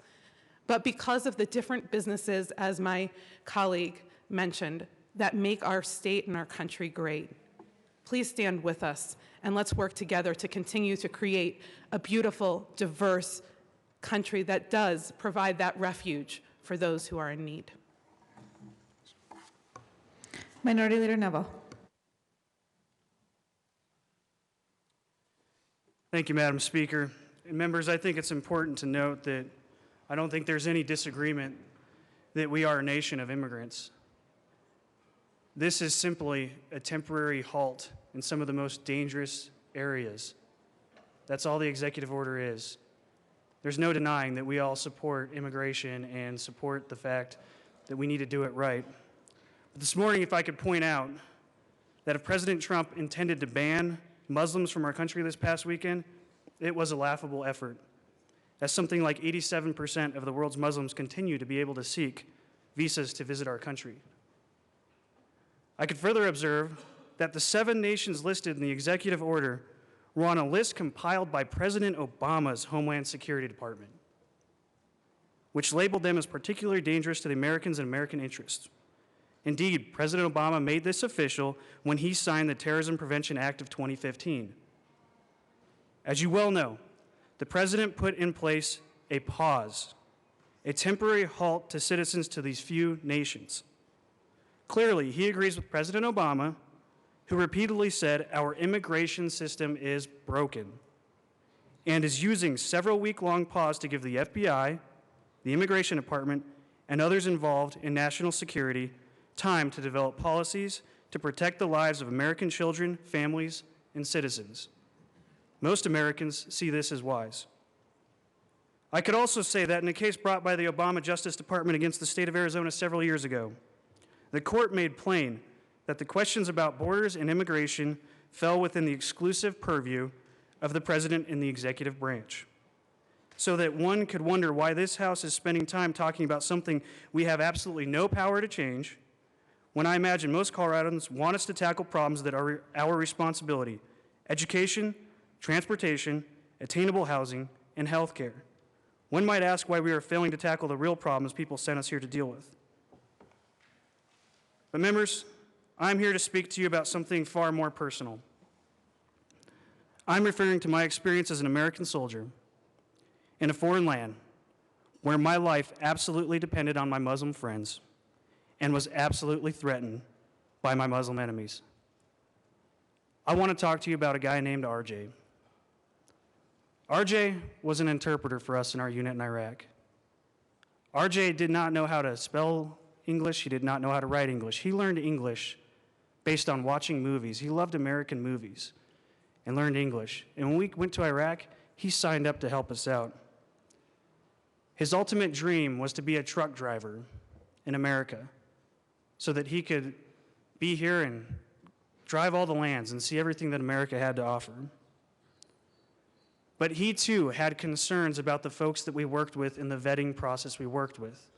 but because of the different businesses, as my colleague mentioned, that make our state and our country great. Please stand with us and let's work together to continue to create a beautiful, diverse country that does provide that refuge for those who are in need. Minority Leader Neville. Thank you, Madam Speaker. And members, I think it's important to note that I don't think there's any disagreement that we are a nation of immigrants. This is simply a temporary halt in some of the most dangerous areas. That's all the executive order is. There's no denying that we all support immigration and support the fact that we need to do it right. But this morning, if I could point out that if President Trump intended to ban Muslims from our country this past weekend, it was a laughable effort, as something like 87% of the world's Muslims continue to be able to seek visas to visit our country. I could further observe that the 7 nations listed in the executive order were on a list compiled by President Obama's Homeland Security Department, which labeled them as particularly dangerous to the Americans and American interests. Indeed, President Obama made this official when he signed the Terrorism Prevention Act of 2015. As you well know, the President put in place a pause, a temporary halt to citizens to these few nations. Clearly, he agrees with President Obama, who repeatedly said our immigration system is broken, and is using several week-long pause to give the FBI, the Immigration Department, and others involved in national security time to develop policies to protect the lives of American children, families, and citizens. Most Americans see this as wise. I could also say that in a case brought by the Obama Justice Department against the state of Arizona several years ago, the court made plain that the questions about borders and immigration fell within the exclusive purview of the president and the executive branch. So that one could wonder why this House is spending time talking about something we have absolutely no power to change, when I imagine most Coloradans want us to tackle problems that are our responsibility: education, transportation, attainable housing, and health care. One might ask why we are failing to tackle the real problems people sent us here to deal with. But members, I'm here to speak to you about something far more personal. I'm referring to my experience as an American soldier in a foreign land where my life absolutely depended on my Muslim friends and was absolutely threatened by my Muslim enemies. I want to talk to you about a guy named RJ. RJ was an interpreter for us in our unit in Iraq. RJ did not know how to spell English. He did not know how to write English. He learned English based on watching movies. He loved American movies and learned English. And when we went to Iraq, he signed up to help us out. His ultimate dream was to be a truck driver in America so that he could be here and drive all the lands and see everything that America had to offer. But he too had concerns about the folks that we worked with in the vetting process we worked with.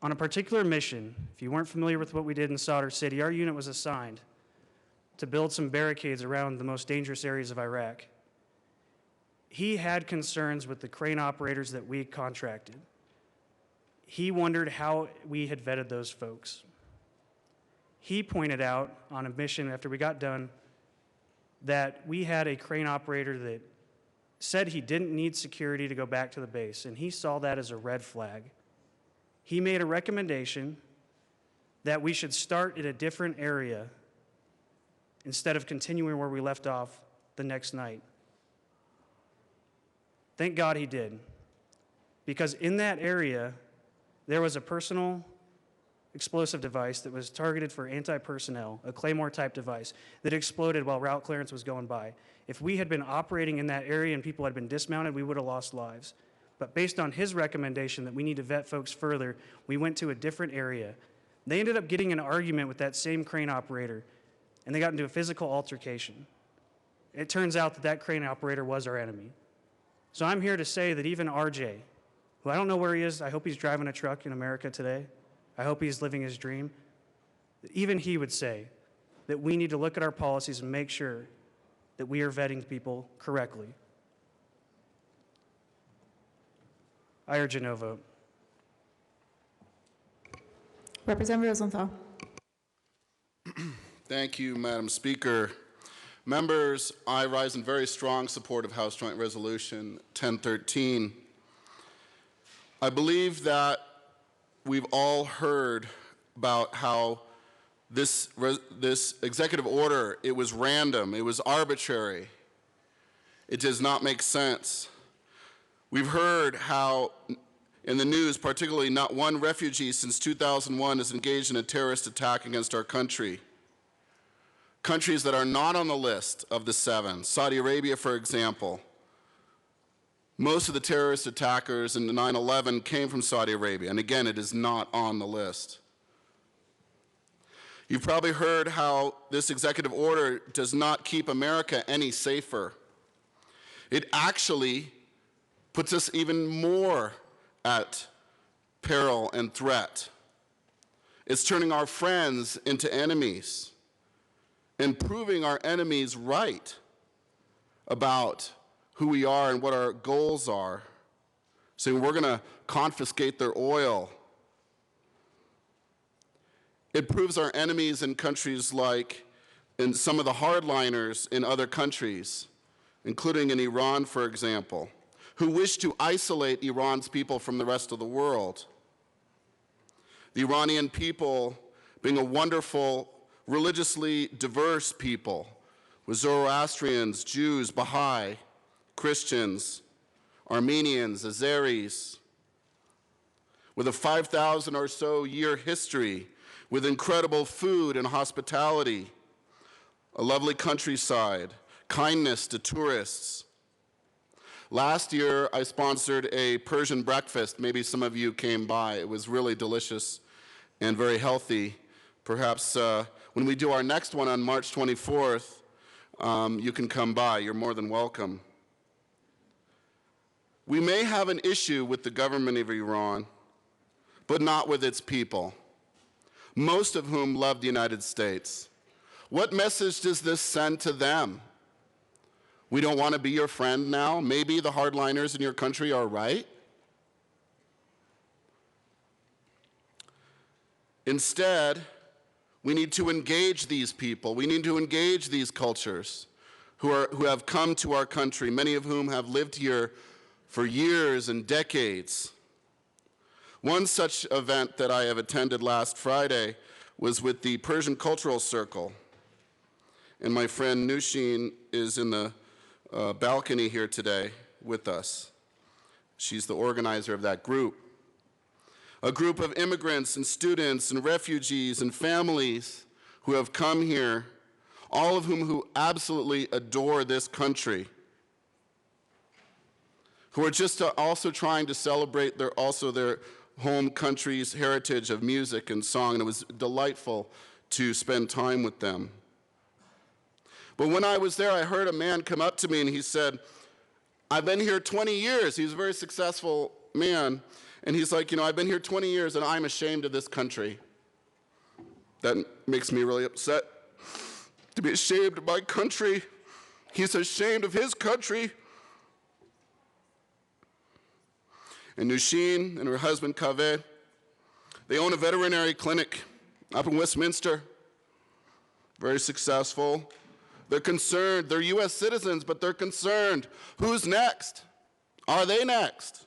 On a particular mission, if you weren't familiar with what we did in Sadr City, our unit was assigned to build some barricades around the most dangerous areas of Iraq. He had concerns with the crane operators that we contracted. He wondered how we had vetted those folks. he pointed out on a mission after we got done that we had a crane operator that said he didn't need security to go back to the base, and he saw that as a red flag. He made a recommendation that we should start at a different area instead of continuing where we left off the next night. Thank God he did, because in that area, there was a personal explosive device that was targeted for anti-personnel, a Claymore-type device that exploded while route clearance was going by. If we had been operating in that area and people had been dismounted, we would have lost lives. But based on his recommendation that we need to vet folks further, we went to a different area. They ended up getting in an argument with that same crane operator, and they got into a physical altercation. It turns out that that crane operator was our enemy. So I'm here to say that even RJ, who I don't know where he is, I hope he's driving a truck in America today. I hope he's living his dream. Even he would say that we need to look at our policies and make sure that we are vetting people correctly. I urge a no vote. Representative Rosenthal. Thank you, Madam Speaker. Members, I rise in very strong support of House Joint Resolution 1013. I believe that we've all heard about how this executive order, it was random, it was arbitrary, it does not make sense. We've heard how in the news, particularly not one refugee since 2001 has engaged in a terrorist attack against our country. Countries that are not on the list of the 7, Saudi Arabia, for example. Most of the terrorist attackers in 9/11 came from Saudi Arabia, and again, it is not on the list. You've probably heard how this executive order does not keep America any safer. It actually puts us even more at peril and threat. It's turning our friends into enemies and proving our enemies right about who we are and what our goals are. Saying we're going to confiscate their oil. It proves our enemies in countries like, in some of the hardliners in other countries, including in Iran, for example, who wish to isolate Iran's people from the rest of the world. The Iranian people being a wonderful, religiously diverse people, with Zoroastrians, Jews, Baha'i, Christians, Armenians, Azeris, with a 5,000 or so year history, with incredible food and hospitality, a lovely countryside, kindness to tourists. Last year, I sponsored a Persian breakfast. Maybe some of you came by. It was really delicious and very healthy. Perhaps when we do our next one on March 24th, you can come by. You're more than welcome. We may have an issue with the government of Iran, but not with its people, most of whom love the United States. What message does this send to them? We don't want to be your friend now? Maybe the hardliners in your country are right? Instead, we need to engage these people. We need to engage these cultures who have come to our country, many of whom have lived here for years and decades. One such event that I have attended last Friday was with the Persian Cultural Circle. And my friend Nushin is in the balcony here today with us. She's the organizer of that group. A group of immigrants and students and refugees and families who have come here, all of whom who absolutely adore this country, who are just also trying to celebrate their home country's heritage of music and song, and it was delightful to spend time with them. But when I was there, I heard a man come up to me and he said, I've been here 20 years. He was a very successful man. And he's like, I've been here 20 years and I'm ashamed of this country. That makes me really upset, to be ashamed of my country. He's ashamed of his country. And Nushin and her husband Kaveh, they own a veterinary clinic up in Westminster. very successful. They're concerned. They're U.S. citizens, but they're concerned. Who's next? Are they next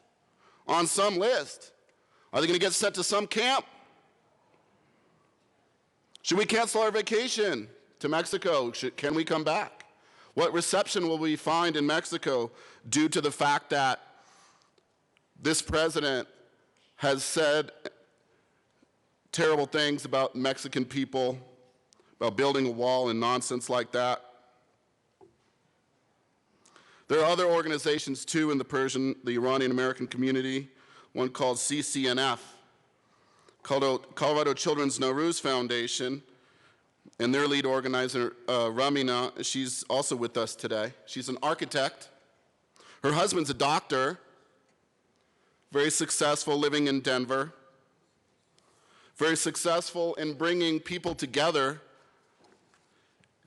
on some list? Are they going to get sent to some camp? Should we cancel our vacation to Mexico? Can we come back? What reception will we find in Mexico due to the fact that this president has said terrible things about Mexican people, about building a wall and nonsense like that? There are other organizations too in the Iranian American community, one called CCNF, Colorado Children's Nowruz Foundation, and their lead organizer, Ramina, she's also with us today. She's an architect. Her husband's a doctor, very successful, living in Denver, very successful in bringing people together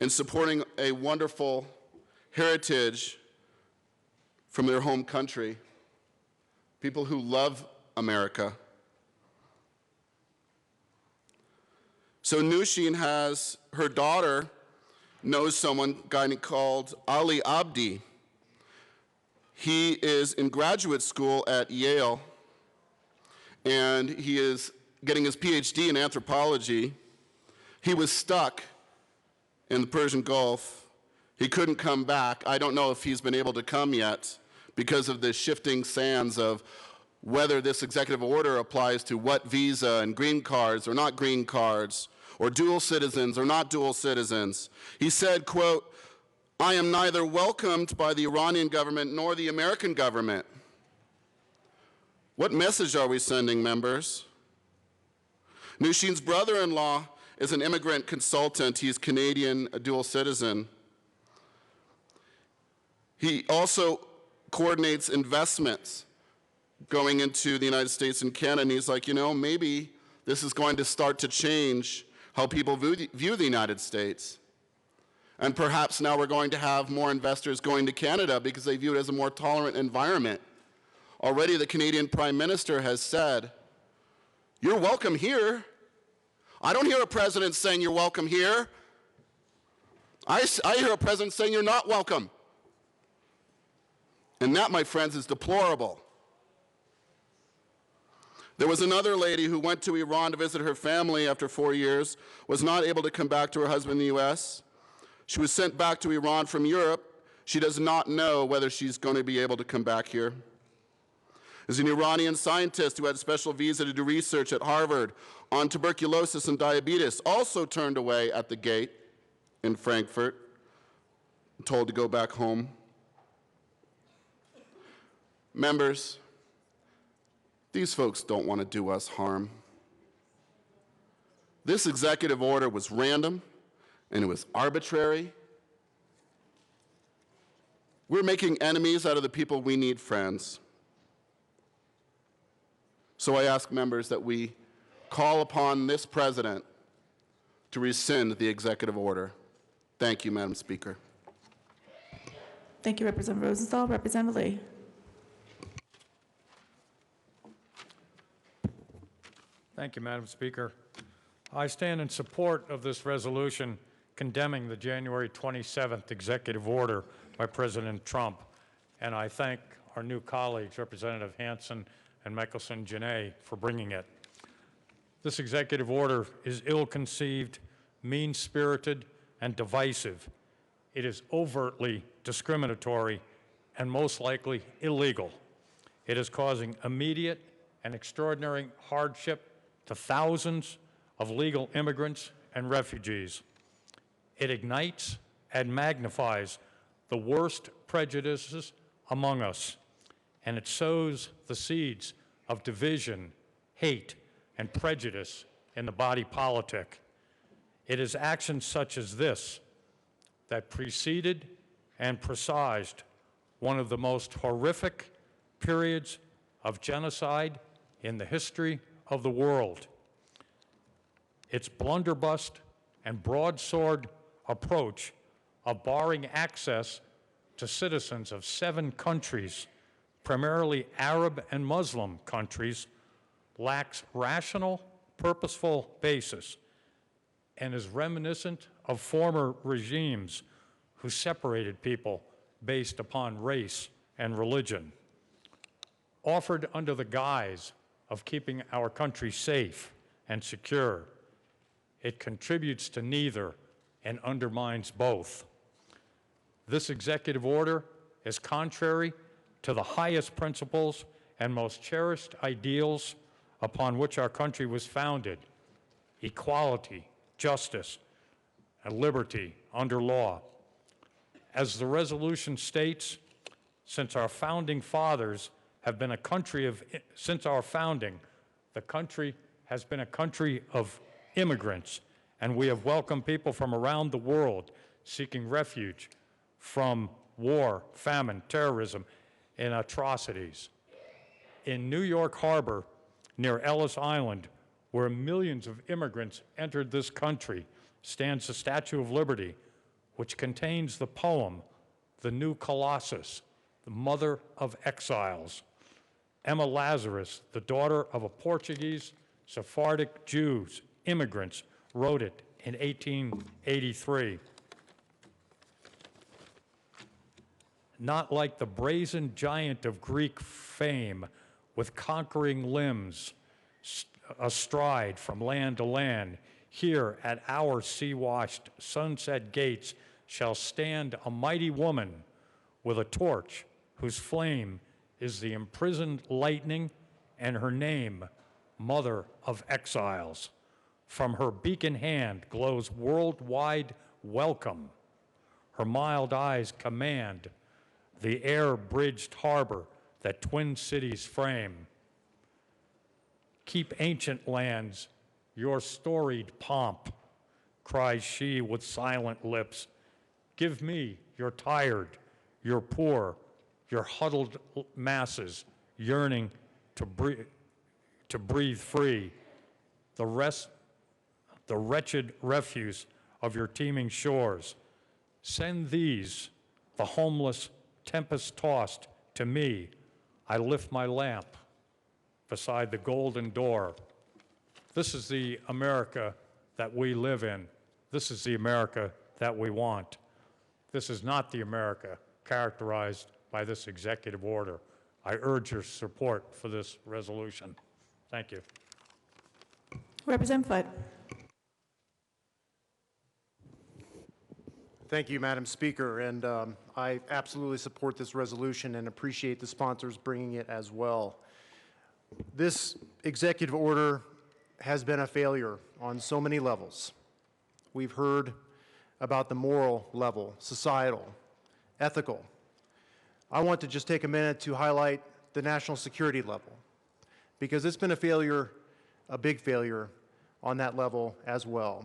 and supporting a wonderful heritage from their home country, people who love America. So Nushin has, her daughter knows someone, a guy called Ali Abdi. He is in graduate school at Yale, and he is getting his PhD in anthropology. He was stuck in the Persian Gulf. He couldn't come back. I don't know if he's been able to come yet because of the shifting sands of whether this executive order applies to what visa and green cards or not green cards, or dual citizens or not dual citizens. He said, quote, "I am neither welcomed by the Iranian government nor the American government." What message are we sending, members? Nushin's brother-in-law is an immigrant consultant. He's Canadian, a dual citizen. He also coordinates investments going into the United States and Canada, and he's like, maybe this is going to start to change how people view the United States. And perhaps now we're going to have more investors going to Canada because they view it as a more tolerant environment. Already the Canadian Prime Minister has said, "You're welcome here." I don't hear a president saying you're welcome here. I hear a president saying you're not welcome. And that, my friends, is deplorable. There was another lady who went to Iran to visit her family after 4 years, was not able to come back to her husband in the U.S. She was sent back to Iran from Europe. She does not know whether she's going to be able to come back here. There's an Iranian scientist who had a special visa to do research at Harvard on tuberculosis and diabetes, also turned away at the gate in Frankfurt, told to go back home. Members, these folks don't want to do us harm. This executive order was random and it was arbitrary. We're making enemies out of the people we need friends. So I ask members that we call upon this president to rescind the executive order. Thank you, Madam Speaker. Thank you, Representative Rosenthal. Representative Lee. Thank you, Madam Speaker. I stand in support of this resolution condemning the January 27th executive order by President Trump, and I thank our new colleagues, Representative Hansen and Michelson-Janae, for bringing it. This executive order is ill-conceived, mean-spirited, and divisive. It is overtly discriminatory and most likely illegal. It is causing immediate and extraordinary hardship to thousands of legal immigrants and refugees. It ignites and magnifies the worst prejudices among us, and it sows the seeds of division, hate, and prejudice in the body politic. It is actions such as this that preceded and presaged one of the most horrific periods of genocide in the history of the world. Its blunderbuss and broadsword approach of barring access to citizens of 7 countries, primarily Arab and Muslim countries, lacks rational, purposeful basis and is reminiscent of former regimes who separated people based upon race and religion, offered under the guise of keeping our country safe and secure. It contributes to neither and undermines both. This executive order is contrary to the highest principles and most cherished ideals upon which our country was founded: equality, justice, and liberty under law. As the resolution states, since our founding fathers have been a country of, since our founding, the country has been a country of immigrants, and we have welcomed people from around the world seeking refuge from war, famine, terrorism, and atrocities. In New York Harbor, near Ellis Island, where millions of immigrants entered this country, stands the Statue of Liberty, which contains the poem, The New Colossus, the Mother of Exiles. Emma Lazarus, the daughter of a Portuguese Sephardic Jews, immigrants, wrote it in 1883. Not like the brazen giant of Greek fame, with conquering limbs astride from land to land, here at our sea-washed sunset gates shall stand a mighty woman with a torch whose flame is the imprisoned lightning, and her name, Mother of Exiles. From her beacon hand glows worldwide welcome. Her mild eyes command the air-bridged harbor that twin cities frame. Keep ancient lands your storied pomp, cries she with silent lips. Give me your tired, your poor, your huddled masses yearning to breathe free, the wretched refuse of your teeming shores. Send these, the homeless, tempest-tossed, to me. I lift my lamp beside the golden door. This is the America that we live in. This is the America that we want. This is not the America characterized by this executive order. I urge your support for this resolution. Thank you. Representative Foot. Thank you, Madam Speaker, and I absolutely support this resolution and appreciate the sponsors bringing it as well. This executive order has been a failure on so many levels. We've heard about the moral level, societal, ethical. I want to just take a minute to highlight the national security level, because it's been a failure, a big failure on that level as well.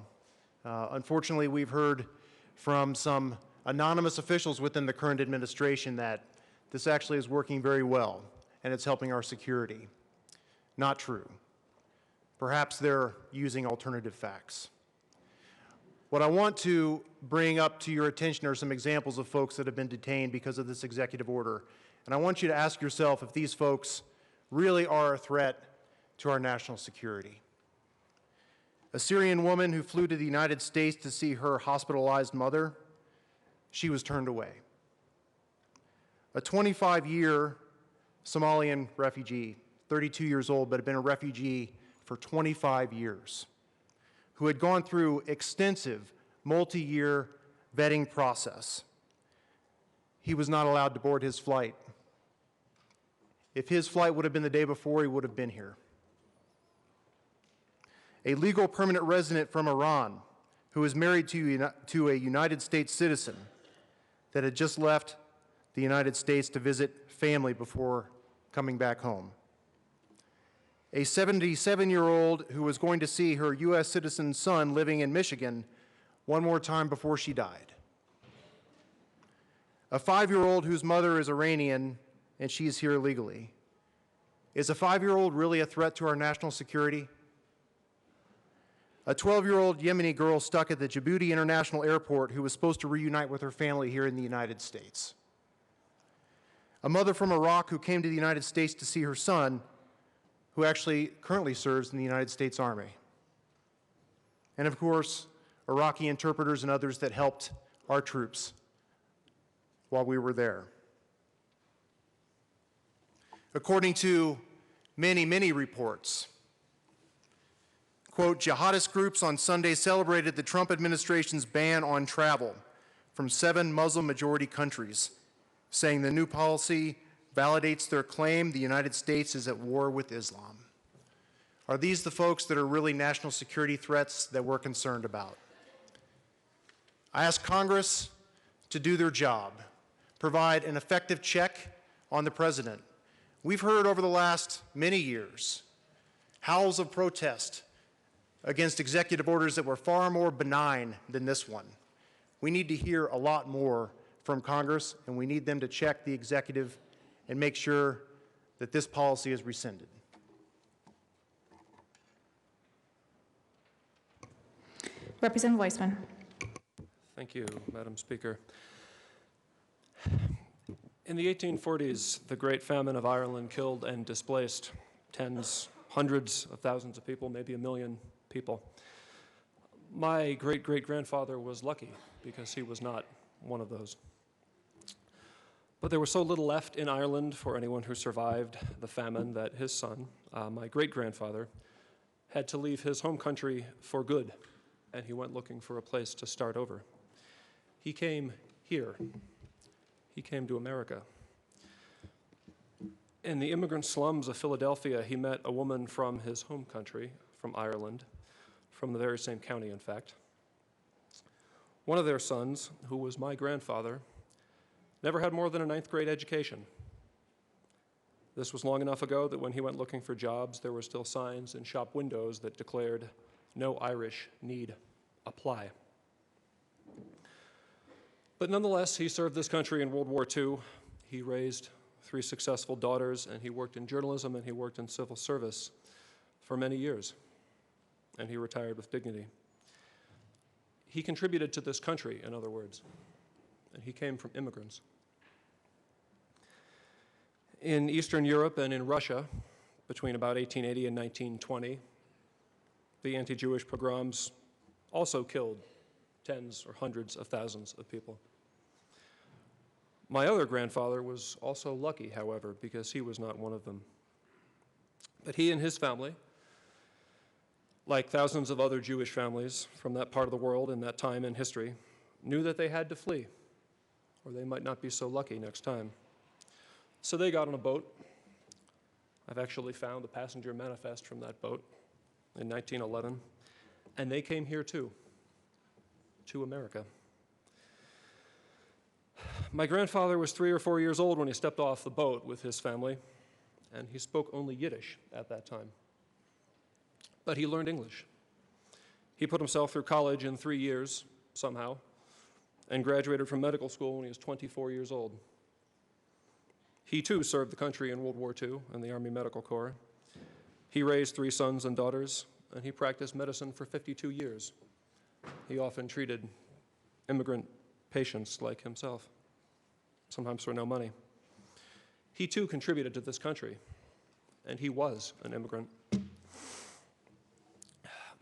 Unfortunately, we've heard from some anonymous officials within the current administration that this actually is working very well and it's helping our security. Not true. Perhaps they're using alternative facts. What I want to bring up to your attention are some examples of folks that have been detained because of this executive order. And I want you to ask yourself if these folks really are a threat to our national security. A Syrian woman who flew to the United States to see her hospitalized mother, she was turned away. A 25-year Somalian refugee, 32 years old, but had been a refugee for 25 years, who had gone through extensive multi-year vetting process. He was not allowed to board his flight. If his flight would have been the day before, he would have been here. A legal permanent resident from Iran who was married to a United States citizen that had just left the United States to visit family before coming back home. A 77-year-old who was going to see her U.S. citizen son living in Michigan one more time before she died. A 5-year-old whose mother is Iranian and she's here legally. Is a 5-year-old really a threat to our national security? A 12-year-old Yemeni girl stuck at the Djibouti International Airport who was supposed to reunite with her family here in the United States. A mother from Iraq who came to the United States to see her son, who actually currently serves in the United States Army. And of course, Iraqi interpreters, and others that helped our troops while we were there. According to many, many reports, quote, jihadist groups on Sunday celebrated the Trump administration's ban on travel from 7 Muslim-majority countries, saying the new policy validates their claim the United States is at war with Islam. Are these the folks that are really national security threats that we're concerned about? I ask Congress to do their job, provide an effective check on the president. We've heard over the last many years howls of protest against executive orders that were far more benign than this one. We need to hear a lot more from Congress, and we need them to check the executive and make sure that this policy is rescinded. Representative Weissman. Thank you, Madam Speaker. In the 1840s, the Great Famine of Ireland killed and displaced tens, hundreds of thousands of people, maybe 1 million people. My great-great-grandfather was lucky because he was not one of those. But there was so little left in Ireland for anyone who survived the famine that his son, my great-grandfather, had to leave his home country for good, and he went looking for a place to start over. He came here. He came to America. In the immigrant slums of Philadelphia, he met a woman from his home country, from Ireland, from the very same county, in fact. One of their sons, who was my grandfather, never had more than a 9th grade education. This was long enough ago that when he went looking for jobs, there were still signs in shop windows that declared, "No Irish need apply." But nonetheless, he served this country in World War II. He raised 3 successful daughters, and he worked in journalism, and he worked in civil service for many years, and he retired with dignity. He contributed to this country, in other words, and he came from immigrants. In Eastern Europe and in Russia, between about 1880 and 1920, the anti-Jewish pogroms also killed tens or hundreds of thousands of people. My other grandfather was also lucky, however, because he was not one of them. But he and his family, like thousands of other Jewish families from that part of the world in that time in history, knew that they had to flee, or they might not be so lucky next time. So they got on a boat. I've actually found the passenger manifest from that boat in 1911, and they came here too, to America. My grandfather was 3 or 4 years old when he stepped off the boat with his family, and he spoke only Yiddish at that time. But he learned English. He put himself through college in 3 years, somehow, and graduated from medical school when he was 24 years old. He too served the country in World War II in the Army Medical Corps. He raised 3 sons and daughters, and he practiced medicine for 52 years. He often treated immigrant patients like himself, sometimes for no money. He too contributed to this country, and he was an immigrant.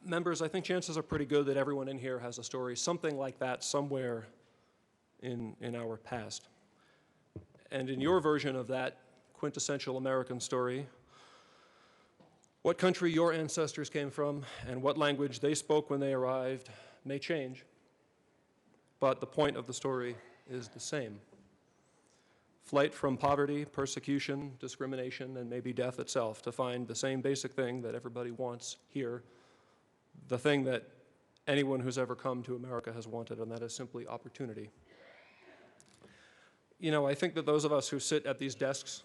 Members, I think chances are pretty good that everyone in here has a story something like that somewhere in our past. And in your version of that quintessential American story, what country your ancestors came from and what language they spoke when they arrived may change, but the point of the story is the same. Flight from poverty, persecution, discrimination, and maybe death itself to find the same basic thing that everybody wants here, the thing that anyone who's ever come to America has wanted, and that is simply opportunity. You know, I think that those of us who sit at these desks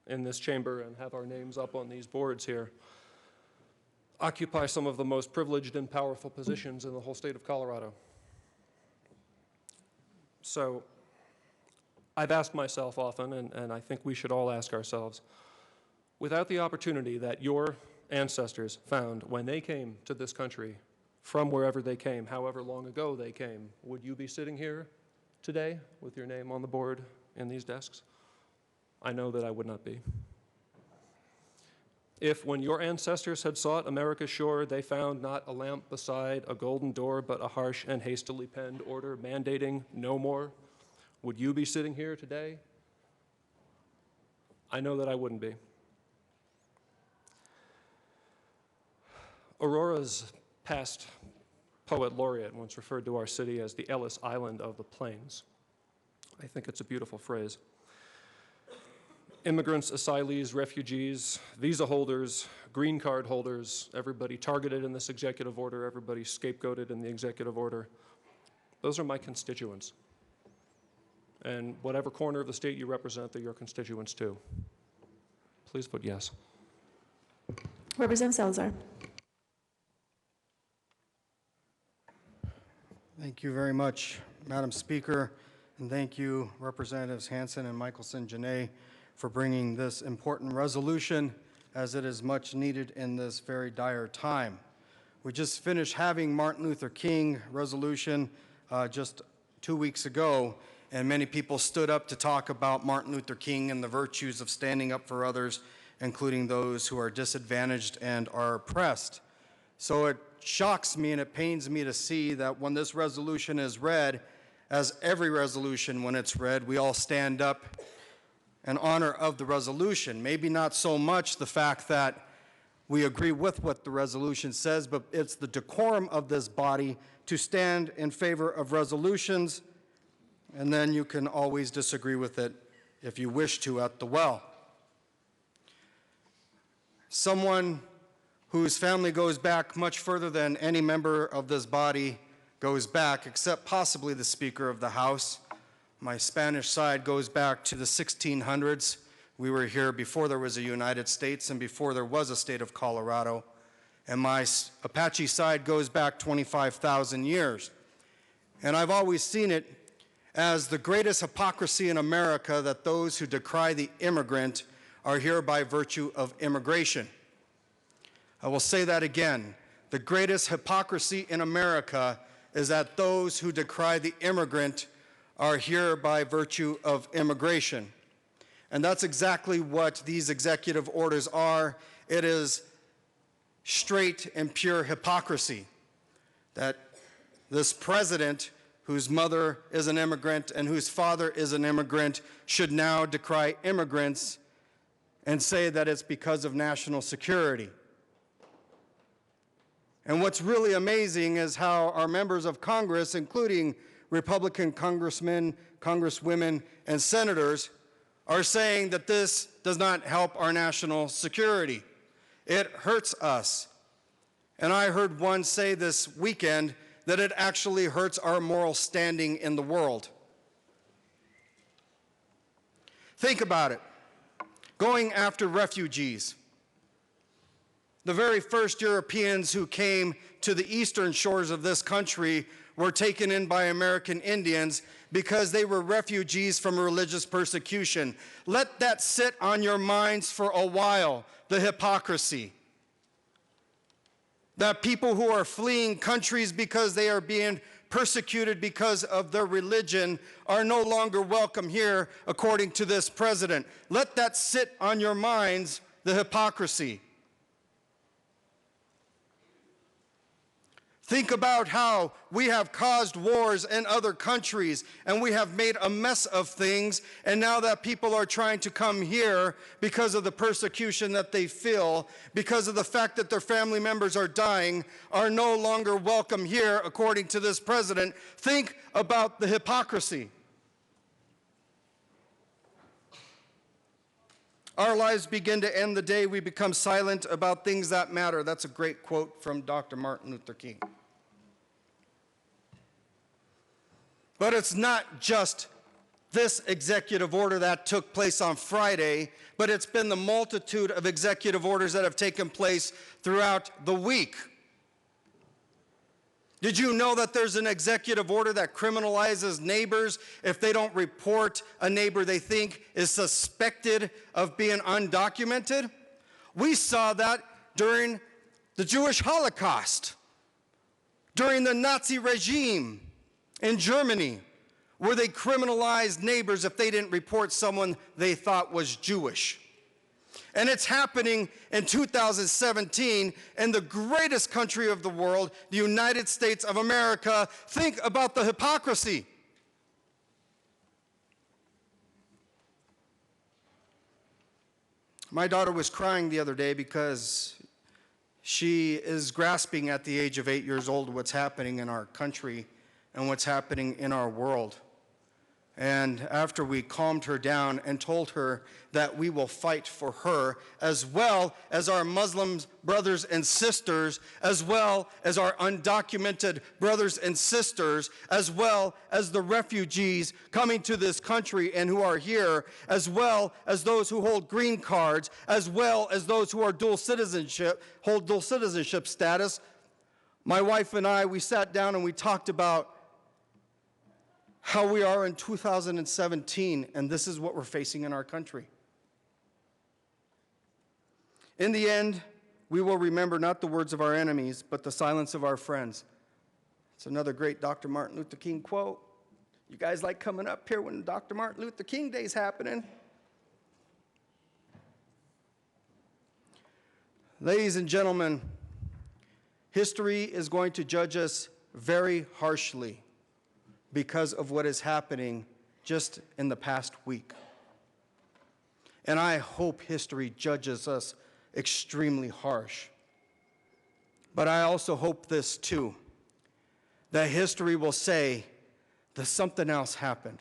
in this chamber and have our names up on these boards here occupy some of the most privileged and powerful positions in the whole state of Colorado. So I've asked myself often, and I think we should all ask ourselves, without the opportunity that your ancestors found when they came to this country from wherever they came, however long ago they came, would you be sitting here today with your name on the board in these desks? I know that I would not be. If, when your ancestors had sought America's shore, they found not a lamp beside a golden door, but a harsh and hastily penned order mandating no more, would you be sitting here today? I know that I wouldn't be. Aurora's past poet laureate once referred to our city as the Ellis Island of the Plains. I think it's a beautiful phrase. Immigrants, asylees, refugees, visa holders, green card holders, everybody targeted in this executive order, everybody scapegoated in the executive order. Those are my constituents. And whatever corner of the state you represent, they're your constituents too. Please vote yes. Representative Salazar. Thank you very much, Madam Speaker, and thank you, Representatives Hansen and Michelson-Janae, for bringing this important resolution, as it is much needed in this very dire time. We just finished having Martin Luther King resolution just 2 weeks ago, and many people stood up to talk about Martin Luther King and the virtues of standing up for others, including those who are disadvantaged and are oppressed. So it shocks me and it pains me to see that when this resolution is read, as every resolution when it's read, we all stand up in honor of the resolution. Maybe not so much the fact that we agree with what the resolution says, but it's the decorum of this body to stand in favor of resolutions, and then you can always disagree with it if you wish to at the well. Someone whose family goes back much further than any member of this body goes back, except possibly the Speaker of the House. My Spanish side goes back to the 1600s. We were here before there was a United States and before there was a state of Colorado. And my Apache side goes back 25,000 years. And I've always seen it as the greatest hypocrisy in America that those who decry the immigrant are here by virtue of immigration. I will say that again. The greatest hypocrisy in America is that those who decry the immigrant are here by virtue of immigration. And that's exactly what these executive orders are. It is straight and pure hypocrisy that this president, whose mother is an immigrant and whose father is an immigrant, should now decry immigrants and say that it's because of national security. And what's really amazing is how our members of Congress, including Republican congressmen, congresswomen, and senators, are saying that this does not help our national security. It hurts us. And I heard one say this weekend that it actually hurts our moral standing in the world. Think about it. Going after refugees. The very first Europeans who came to the eastern shores of this country were taken in by American Indians because they were refugees from religious persecution. Let that sit on your minds for a while, the hypocrisy. That people who are fleeing countries because they are being persecuted because of their religion are no longer welcome here, according to this president. Let that sit on your minds, the hypocrisy. Think about how we have caused wars in other countries and we have made a mess of things, and now that people are trying to come here because of the persecution that they feel, because of the fact that their family members are dying, are no longer welcome here, according to this president. Think about the hypocrisy. Our lives begin to end the day we become silent about things that matter. That's a great quote from Dr. Martin Luther King. But it's not just this executive order that took place on Friday, but it's been the multitude of executive orders that have taken place throughout the week. Did you know that there's an executive order that criminalizes neighbors if they don't report a neighbor they think is suspected of being undocumented? We saw that during the Jewish Holocaust, during the Nazi regime in Germany, where they criminalized neighbors if they didn't report someone they thought was Jewish. And it's happening in 2017 in the greatest country of the world, the United States of America. Think about the hypocrisy. My daughter was crying the other day because she is grasping at the age of 8 years old what's happening in our country and what's happening in our world. And after we calmed her down and told her that we will fight for her, as well as our Muslim brothers and sisters, as well as our undocumented brothers and sisters, as well as the refugees coming to this country and who are here, as well as those who hold green cards, as well as those who are hold dual citizenship status, my wife and I, we sat down and we talked about how we are in 2017, and this is what we're facing in our country. In the end, we will remember not the words of our enemies, but the silence of our friends. It's another great Dr. Martin Luther King quote. You guys like coming up here when Dr. Martin Luther King Day is happening? Ladies and gentlemen, history is going to judge us very harshly because of what is happening just in the past week. And I hope history judges us extremely harsh. But I also hope this too, that history will say that something else happened.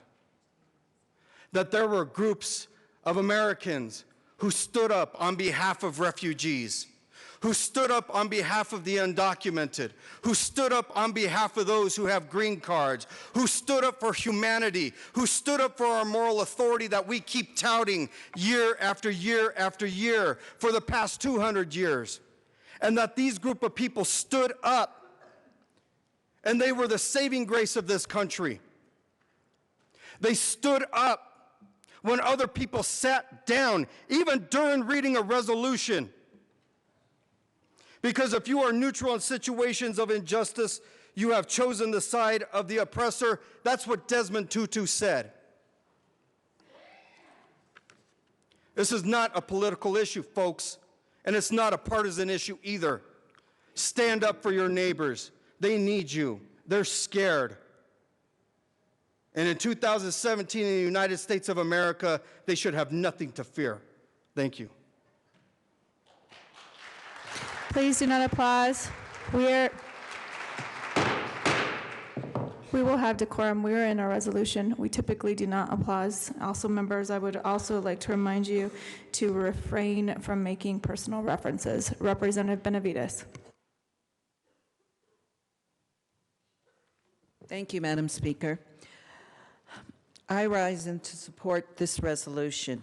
That there were groups of Americans who stood up on behalf of refugees, who stood up on behalf of the undocumented, who stood up on behalf of those who have green cards, who stood up for humanity, who stood up for our moral authority that we keep touting year after year after year for the past 200 years. And that these group of people stood up, and they were the saving grace of this country. They stood up when other people sat down, even during reading a resolution. Because if you are neutral in situations of injustice, you have chosen the side of the oppressor. That's what Desmond Tutu said. This is not a political issue, folks, and it's not a partisan issue either. Stand up for your neighbors. They need you. They're scared. And in 2017 in the United States of America, they should have nothing to fear. Thank you. Please do not applause. We will have decorum. We are in our resolution. We typically do not applause. Also, members, I would also like to remind you to refrain from making personal references. Representative Benavides. Thank you, Madam Speaker. I rise in to support this resolution.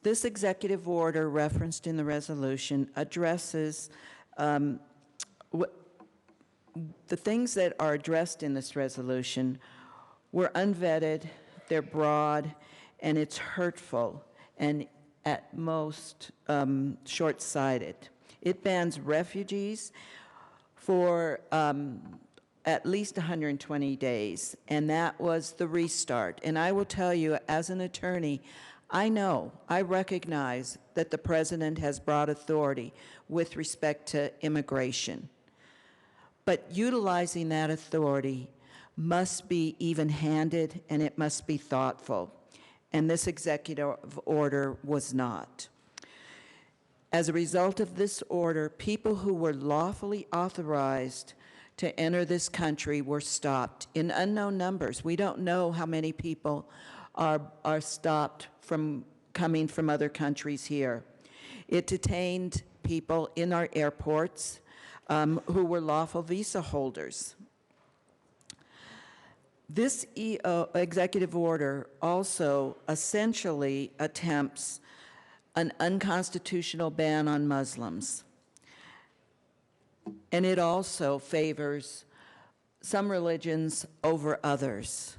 This executive order referenced in the resolution addresses the things that are addressed in this resolution were unvetted, they're broad, and it's hurtful and at most short-sighted. It bans refugees for at least 120 days, and that was the restart. And I will tell you, as an attorney, I recognize that the President has broad authority with respect to immigration. But utilizing that authority must be even-handed and it must be thoughtful. And this executive order was not. As a result of this order, people who were lawfully authorized to enter this country were stopped in unknown numbers. We don't know how many people are stopped from coming from other countries here. It detained people in our airports who were lawful visa holders. This executive order also essentially attempts an unconstitutional ban on Muslims. And it also favors some religions over others.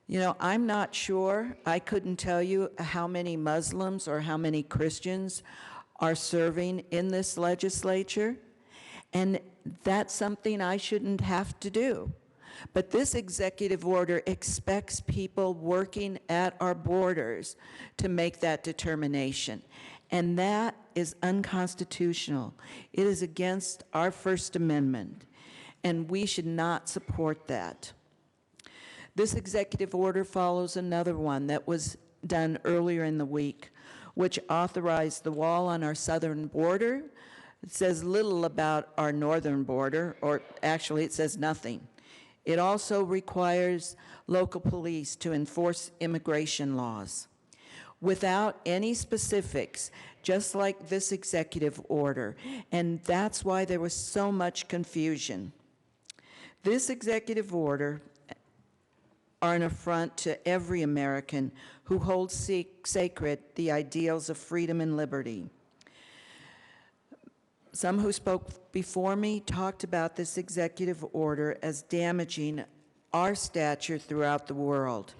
You know, I'm not sure. I couldn't tell you how many Muslims or how many Christians are serving in this legislature, and that's something I shouldn't have to do. But this executive order expects people working at our borders to make that determination. And that is unconstitutional. It is against our First Amendment, and we should not support that. This executive order follows another one that was done earlier in the week, which authorized the wall on our southern border. It says little about our northern border, or actually it says nothing. It also requires local police to enforce immigration laws without any specifics, just like this executive order. And that's why there was so much confusion. This executive order are an affront to every American who holds sacred the ideals of freedom and liberty. Some who spoke before me talked about this executive order as damaging our stature throughout the world,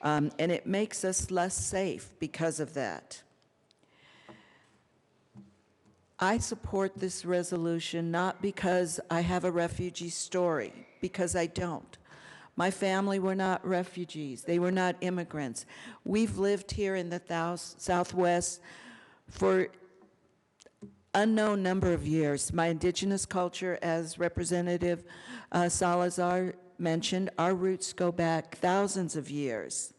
and it makes us less safe because of that. I support this resolution not because I have a refugee story, because I don't. My family were not refugees. They were not immigrants. We've lived here in the Southwest for unknown number of years. My indigenous culture, as Representative Salazar mentioned, our roots go back thousands of years.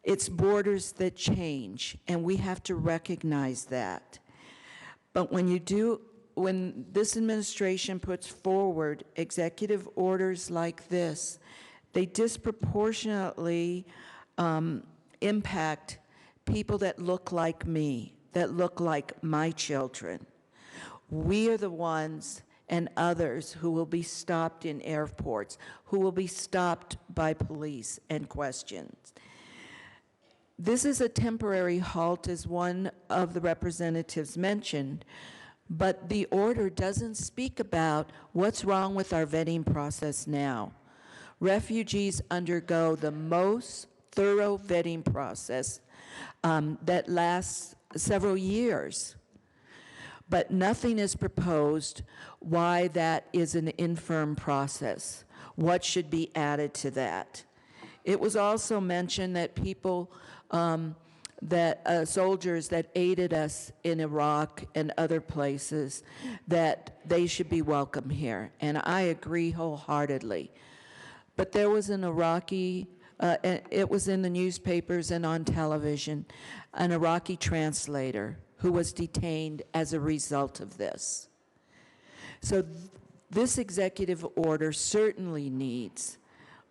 It's borders that change, and we have to recognize that. But when this administration puts forward executive orders like this, they disproportionately impact people that look like me, that look like my children. We are the ones and others who will be stopped in airports, who will be stopped by police and questioned. This is a temporary halt, as one of the representatives mentioned, but the order doesn't speak about what's wrong with our vetting process now. Refugees undergo the most thorough vetting process that lasts several years, but nothing is proposed why that is an infirm process. What should be added to that? It was also mentioned that people soldiers that aided us in Iraq and other places, that they should be welcome here. And I agree wholeheartedly. But there was an Iraqi, it was in the newspapers and on television, an Iraqi translator who was detained as a result of this. So this executive order certainly needs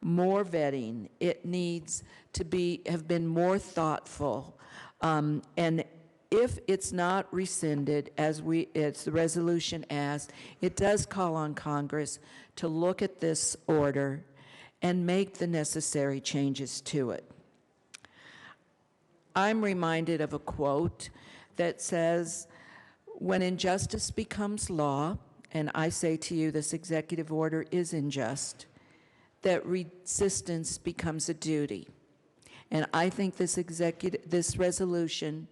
more vetting. It needs to have been more thoughtful. And if it's not rescinded, as the resolution asked, it does call on Congress to look at this order and make the necessary changes to it. I'm reminded of a quote that says, "When injustice becomes law," and I say to you, this executive order is unjust, that resistance becomes a duty. And I think this resolution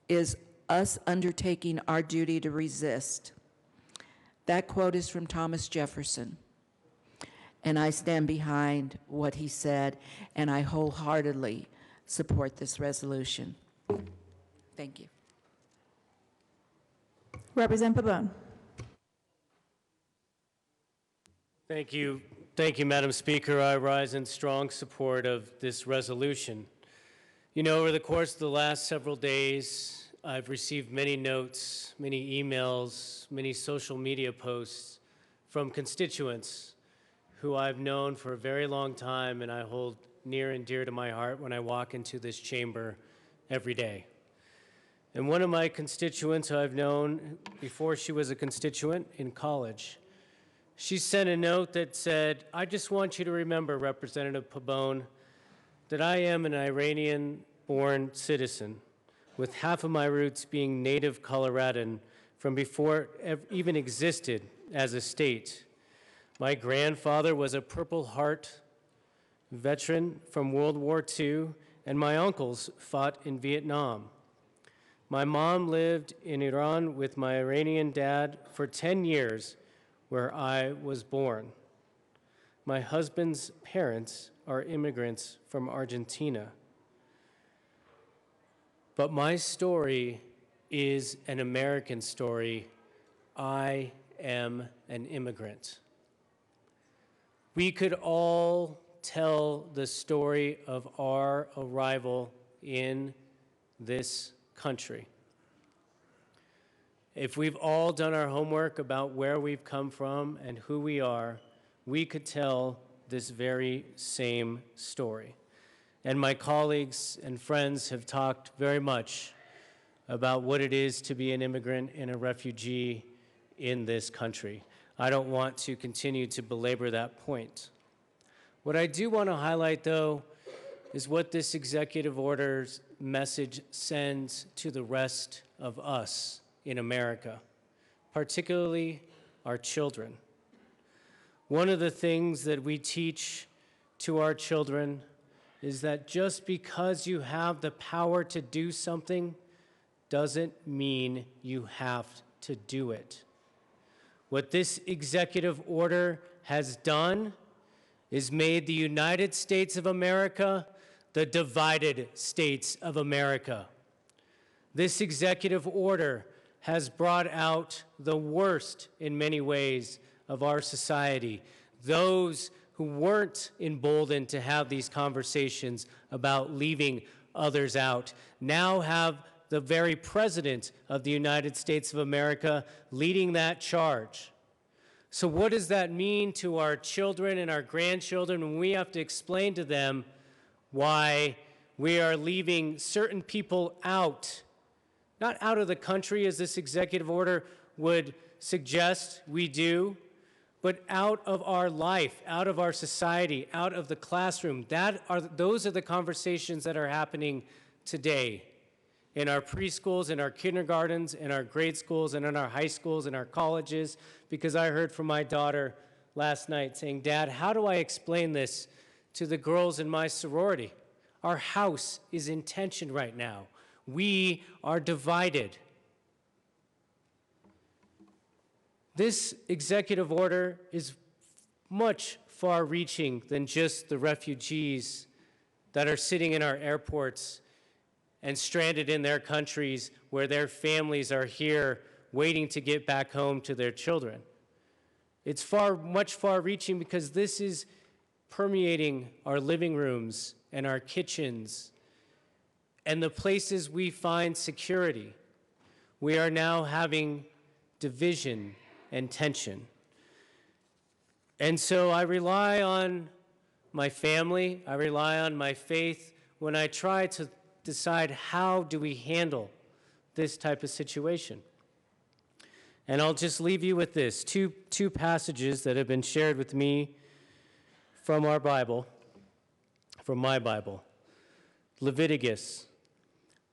is us undertaking our duty to resist. That quote is from Thomas Jefferson. And I stand behind what he said, and I wholeheartedly support this resolution. Thank you. Representative Pabon. Thank you. Thank you, Madam Speaker. I rise in strong support of this resolution. You know, over the course of the last several days, I've received many notes, many emails, many social media posts from constituents who I've known for a very long time and I hold near and dear to my heart when I walk into this chamber every day. And one of my constituents I've known before she was a constituent in college, she sent a note that said, "I just want you to remember, Representative Pabon, that I am an Iranian-born citizen, with half of my roots being native Coloradan from before it even existed as a state. My grandfather was a Purple Heart veteran from World War II, and my uncles fought in Vietnam. My mom lived in Iran with my Iranian dad for 10 years, where I was born. My husband's parents are immigrants from Argentina. but my story is an American story. I am an immigrant. We could all tell the story of our arrival in this country. If we've all done our homework about where we've come from and who we are, we could tell this very same story. And my colleagues and friends have talked very much about what it is to be an immigrant and a refugee in this country. I don't want to continue to belabor that point. What I do want to highlight, though, is what this executive order's message sends to the rest of us in America, particularly our children. One of the things that we teach to our children is that just because you have the power to do something doesn't mean you have to do it. What this executive order has done is made the United States of America the divided states of America. This executive order has brought out the worst in many ways of our society. Those who weren't emboldened to have these conversations about leaving others out now have the very President of the United States of America leading that charge. So what does that mean to our children and our grandchildren when we have to explain to them why we are leaving certain people out? Not out of the country, as this executive order would suggest we do, but out of our life, out of our society, out of the classroom. Those are the conversations that are happening today in our preschools, in our kindergartens, in our grade schools, and in our high schools, and our colleges, because I heard from my daughter last night saying, "Dad, how do I explain this to the girls in my sorority? Our house is in tension right now. We are divided." This executive order is much far-reaching than just the refugees that are sitting in our airports and stranded in their countries where their families are here waiting to get back home to their children. It's much far-reaching because this is permeating our living rooms and our kitchens and the places we find security. We are now having division and tension. And so I rely on my family, I rely on my faith when I try to decide how do we handle this type of situation. And I'll just leave you with this, two passages that have been shared with me from our Bible, from my Bible. Leviticus,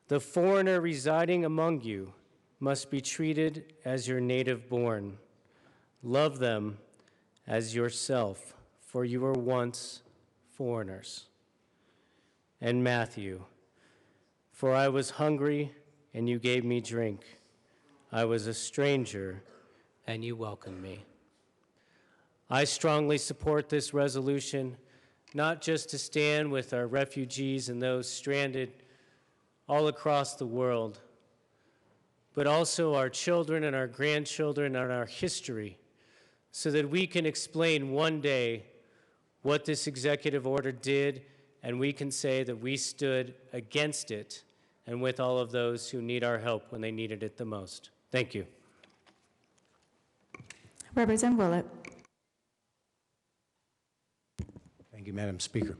"The foreigner residing among you must be treated as your native born. Love them as yourself, for you were once foreigners." And Matthew, "For I was hungry, and you gave me drink. I was a stranger, and you welcomed me." I strongly support this resolution, not just to stand with our refugees and those stranded all across the world, but also our children and our grandchildren and our history, so that we can explain one day what this executive order did, and we can say that we stood against it and with all of those who need our help when they needed it the most. Thank you. Representative Willett. Thank you, Madam Speaker.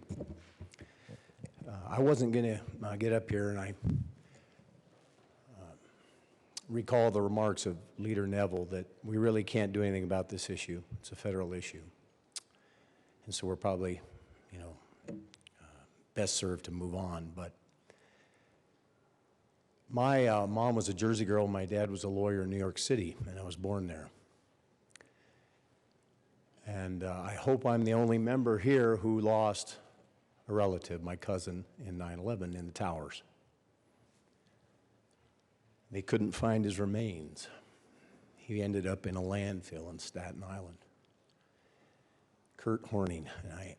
I wasn't going to get up here, and I recall the remarks of Leader Neville that we really can't do anything about this issue. It's a federal issue. And so we're probably, best served to move on. But my mom was a Jersey girl. My dad was a lawyer in New York City, and I was born there. And I hope I'm the only member here who lost a relative, my cousin, in 9/11 in the towers. They couldn't find his remains. He ended up in a landfill in Staten Island. Kurt Horning, and I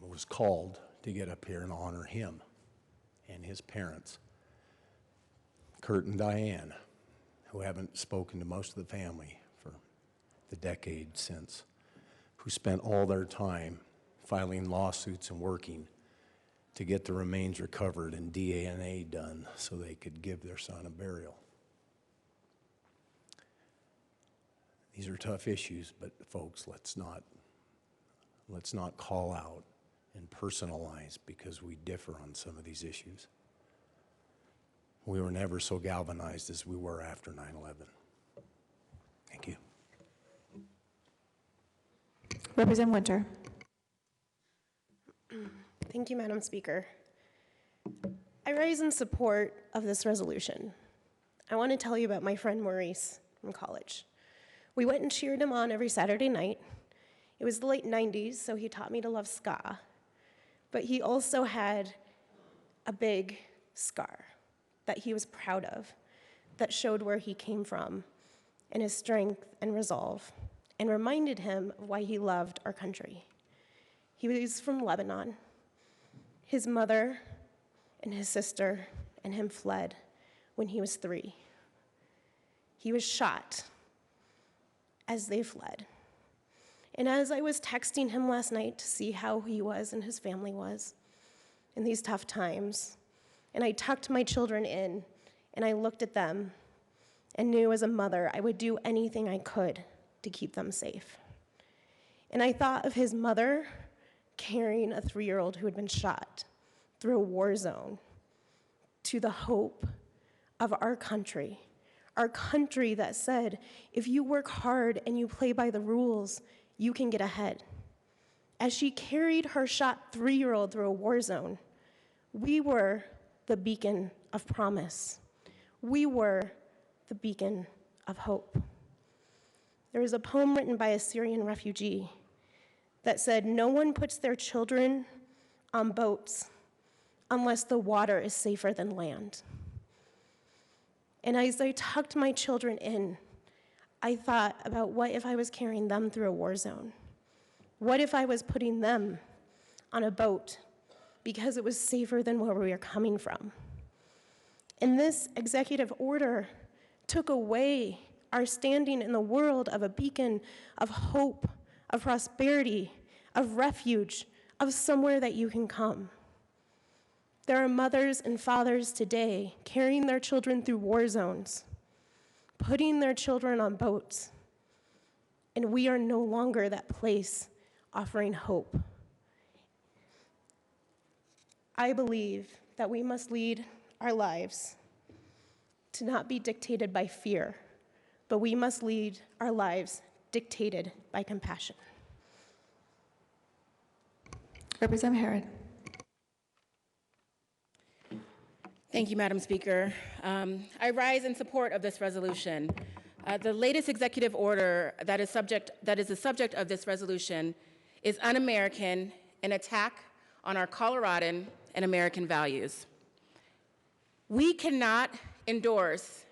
was called to get up here and honor him and his parents Kurt and Diane, who haven't spoken to most of the family for the decade since, who spent all their time filing lawsuits and working to get the remains recovered and DNA done so they could give their son a burial. These are tough issues, but folks, let's not call out and personalize because we differ on some of these issues. We were never so galvanized as we were after 9/11. Thank you. Representative Winter. Thank you, Madam Speaker. I rise in support of this resolution. I want to tell you about my friend Maurice from college. We went and cheered him on every Saturday night. It was the late 90s, so he taught me to love ska. But he also had a big scar that he was proud of, that showed where he came from and his strength and resolve, and reminded him of why he loved our country. He was from Lebanon. His mother and his sister and him fled when he was 3. He was shot as they fled. And as I was texting him last night to see how he was and his family was in these tough times, and I tucked my children in and I looked at them and knew as a mother I would do anything I could to keep them safe. And I thought of his mother carrying a 3-year-old who had been shot through a war zone to the hope of our country that said, if you work hard and you play by the rules, you can get ahead. As she carried her shot 3-year-old through a war zone, we were the beacon of promise. We were the beacon of hope. There is a poem written by a Syrian refugee that said, no one puts their children on boats unless the water is safer than land. And as I tucked my children in, I thought about what if I was carrying them through a war zone? What if I was putting them on a boat because it was safer than where we were coming from? And this executive order took away our standing in the world of a beacon of hope, of prosperity, of refuge, of somewhere that you can come. There are mothers and fathers today carrying their children through war zones, putting their children on boats, and we are no longer that place offering hope. I believe that we must lead our lives to not be dictated by fear, but we must lead our lives dictated by compassion. Representative Herod. Thank you, Madam Speaker. I rise in support of this resolution. The latest executive order that is the subject of this resolution is un-American, an attack on our Coloradan and American values. We cannot endorse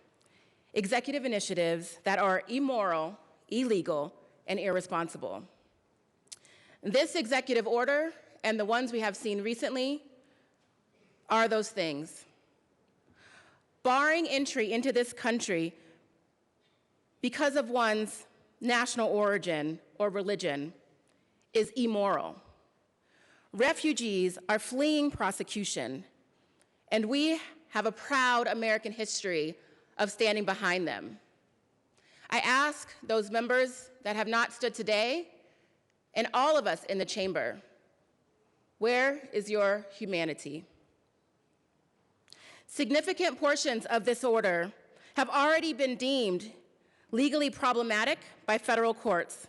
executive initiatives that are immoral, illegal, and irresponsible. This executive order and the ones we have seen recently are those things. Barring entry into this country because of one's national origin or religion is immoral. Refugees are fleeing prosecution, and we have a proud American history of standing behind them. I ask those members that have not stood today, and all of us in the chamber, where is your humanity? Significant portions of this order have already been deemed legally problematic by federal courts.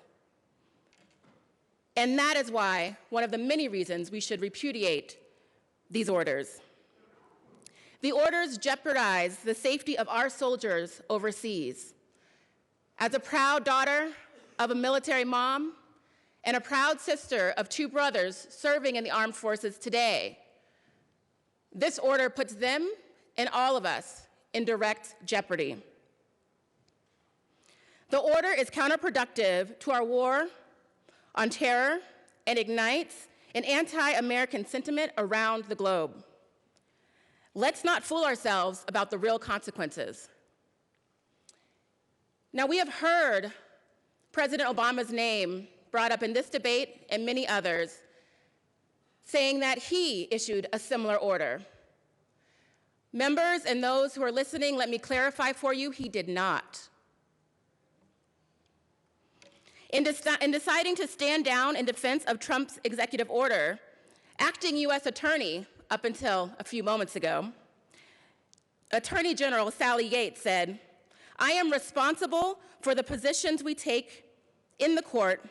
And that is why, one of the many reasons we should repudiate these orders. The orders jeopardize the safety of our soldiers overseas. As a proud daughter of a military mom and a proud sister of 2 brothers serving in the armed forces today, this order puts them and all of us in direct jeopardy. The order is counterproductive to our war on terror and ignites an anti-American sentiment around the globe. Let's not fool ourselves about the real consequences. Now, we have heard President Obama's name brought up in this debate and many others, saying that he issued a similar order. Members and those who are listening, let me clarify for you, he did not. In deciding to stand down in defense of Trump's executive order, acting U.S. Attorney, up until a few moments ago, Attorney General Sally Yates said, "I am responsible for the positions we take in the court,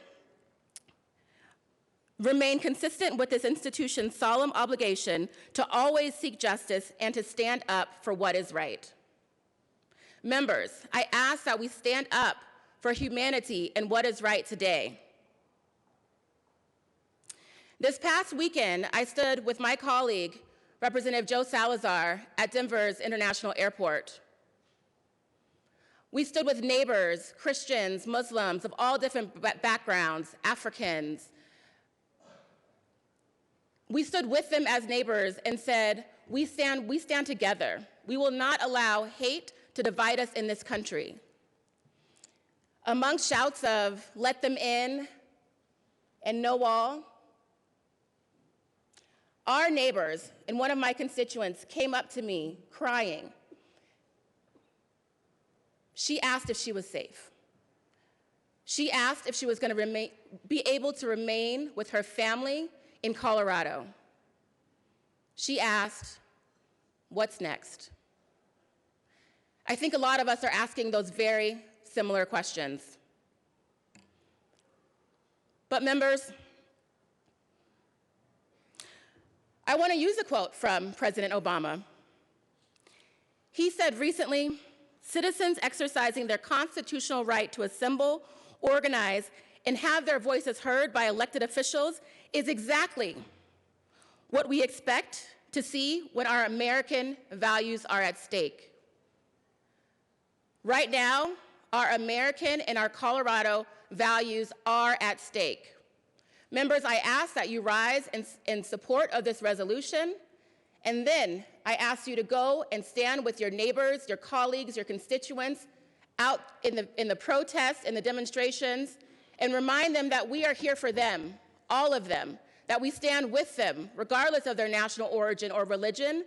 remain consistent with this institution's solemn obligation to always seek justice and to stand up for what is right." Members, I ask that we stand up for humanity and what is right today. This past weekend, I stood with my colleague, Representative Joe Salazar, at Denver's International Airport. We stood with neighbors, Christians, Muslims of all different backgrounds, Africans. We stood with them as neighbors and said, we stand together. We will not allow hate to divide us in this country. Among shouts of, "Let them in," and "No wall," our neighbors and one of my constituents came up to me crying. She asked if she was safe. She asked if she was going to be able to remain with her family in Colorado. She asked, "What's next?" I think a lot of us are asking those very similar questions. But members, I want to use a quote from President Obama. He said recently, "Citizens exercising their constitutional right to assemble, organize, and have their voices heard by elected officials is exactly what we expect to see when our American values are at stake." Right now, our American and our Colorado values are at stake. Members, I ask that you rise in support of this resolution, and then I ask you to go and stand with your neighbors, your colleagues, your constituents out in the protests and the demonstrations, and remind them that we are here for them, all of them, that we stand with them, regardless of their national origin or religion,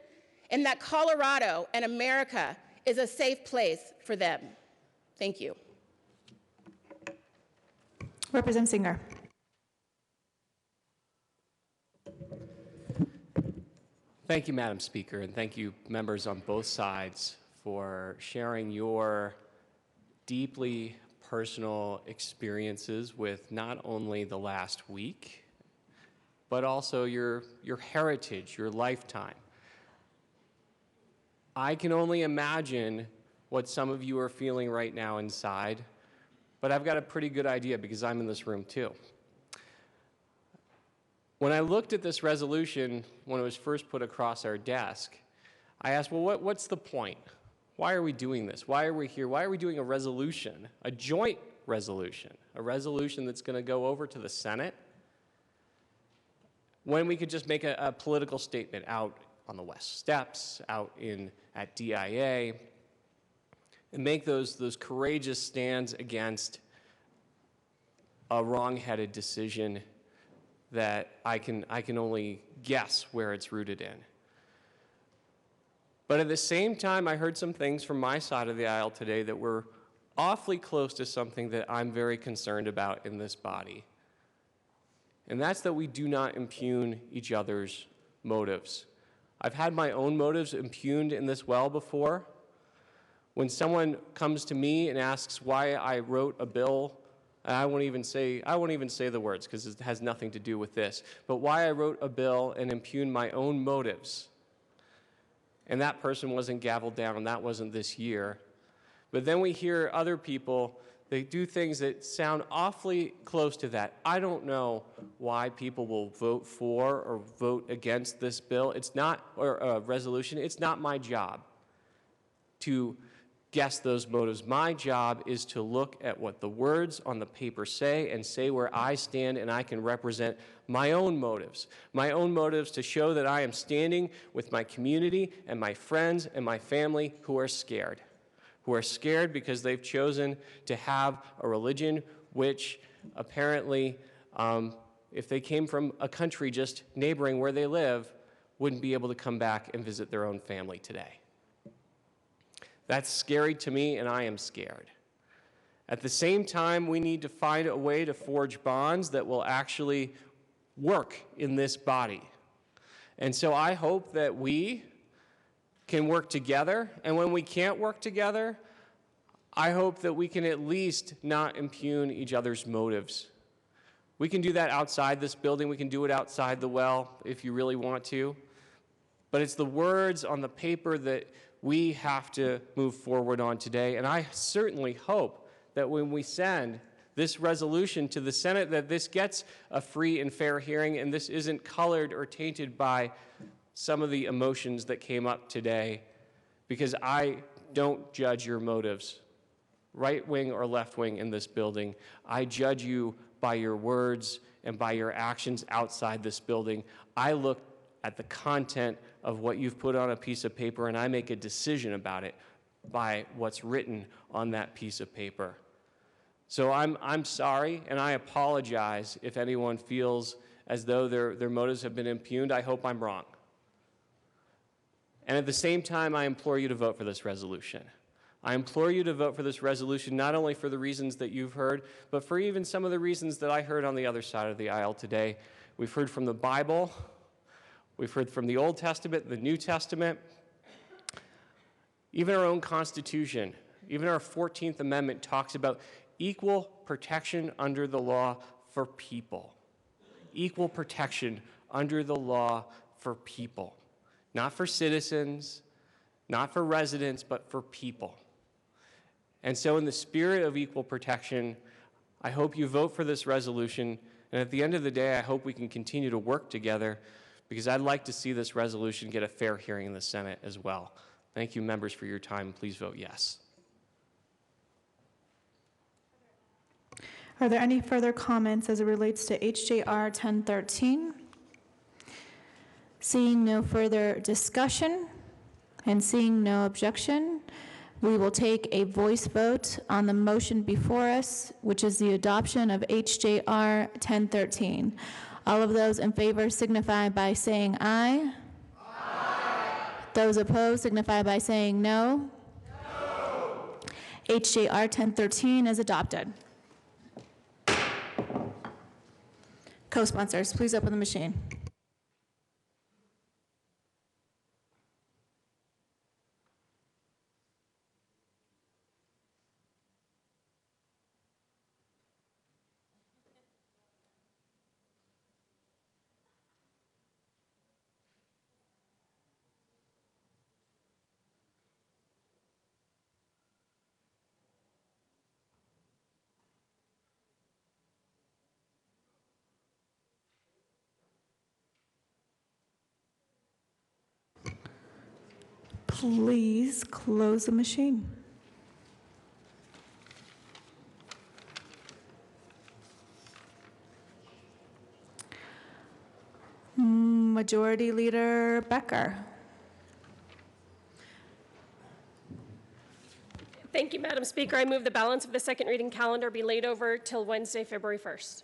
and that Colorado and America is a safe place for them. Thank you. Representative Singer. Thank you, Madam Speaker, and thank you, members on both sides, for sharing your deeply personal experiences with not only the last week, but also your heritage, your lifetime. I can only imagine what some of you are feeling right now inside, but I've got a pretty good idea because I'm in this room too. When I looked at this resolution, when it was first put across our desk, I asked, well, what's the point? Why are we doing this? Why are we here? Why are we doing a resolution, a joint resolution, a resolution that's going to go over to the Senate, when we could just make a political statement out on the West Steps, out at DIA, and make those courageous stands against a wrong-headed decision that I can only guess where it's rooted in. But at the same time, I heard some things from my side of the aisle today that were awfully close to something that I'm very concerned about in this body. And that's that we do not impugn each other's motives. I've had my own motives impugned in this well before. When someone comes to me and asks why I wrote a bill, I won't even say the words because it has nothing to do with this, but why I wrote a bill and impugned my own motives. And that person wasn't gavelled down, and that wasn't this year. But then we hear other people, they do things that sound awfully close to that. I don't know why people will vote for or vote against this bill. It's not, or a resolution. It's not my job to guess those motives. My job is to look at what the words on the paper say and say where I stand, and I can represent my own motives to show that I am standing with my community and my friends and my family who are scared because they've chosen to have a religion which apparently, if they came from a country just neighboring where they live, wouldn't be able to come back and visit their own family today. That's scary to me, and I am scared. At the same time, we need to find a way to forge bonds that will actually work in this body. And so I hope that we can work together, and when we can't work together, I hope that we can at least not impugn each other's motives. We can do that outside this building. We can do it outside the well if you really want to. But it's the words on the paper that we have to move forward on today. And I certainly hope that when we send this resolution to the Senate, that this gets a free and fair hearing, and this isn't colored or tainted by some of the emotions that came up today, because I don't judge your motives, right wing or left wing in this building. I judge you by your words and by your actions outside this building. I look at the content of what you've put on a piece of paper, and I make a decision about it by what's written on that piece of paper. So I'm sorry, and I apologize if anyone feels as though their motives have been impugned. I hope I'm wrong. And at the same time, I implore you to vote for this resolution. I implore you to vote for this resolution, not only for the reasons that you've heard, but for even some of the reasons that I heard on the other side of the aisle today. We've heard from the Bible. We've heard from the Old Testament, the New Testament, even our own Constitution, even our 14th Amendment talks about equal protection under the law for people. Equal protection under the law for people. Not for citizens, not for residents, but for people. And so in the spirit of equal protection, I hope you vote for this resolution. And at the end of the day, I hope we can continue to work together, because I'd like to see this resolution get a fair hearing in the Senate as well. Thank you, members, for your time. Please vote yes. Are there any further comments as it relates to HJR 1013? Seeing no further discussion and seeing no objection, we will take a voice vote on the motion before us, which is the adoption of HJR 1013. All of those in favor signify by saying aye. Aye. Those opposed signify by saying no. No. HJR 1013 is adopted. Co-sponsors, please open the machine. Please close the machine. Majority Leader Becker. Thank you, Madam Speaker. I move the balance of the second reading calendar be laid over till Wednesday, February 1st.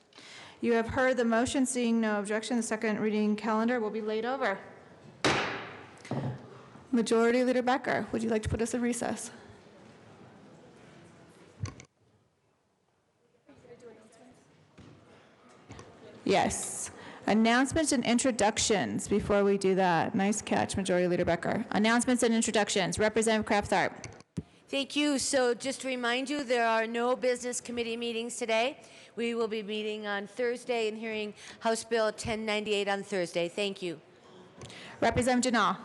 You have heard the motion. Seeing no objection, the second reading calendar will be laid over. Majority Leader Becker, would you like to put us in recess? Yes. Announcements and introductions before we do that. Nice catch, Majority Leader Becker. Announcements and introductions. Representative Kraft-Tharp. Thank you. So just to remind you, there are no business committee meetings today. We will be meeting on Thursday and hearing House Bill 1098 on Thursday. Thank you. Representative Janal.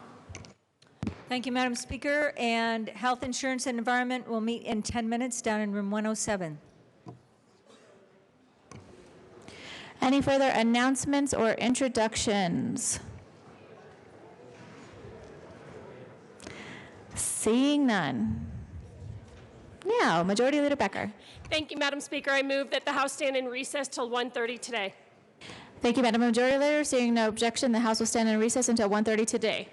Thank you, Madam Speaker. And Health Insurance and Environment will meet in 10 minutes down in room 107. Any further announcements or introductions? Seeing none. Now, Majority Leader Becker. Thank you, Madam Speaker. I move that the House stand in recess till 1:30 today. Thank you, Madam Majority Leader. Seeing no objection, the House will stand in recess until 1:30 today.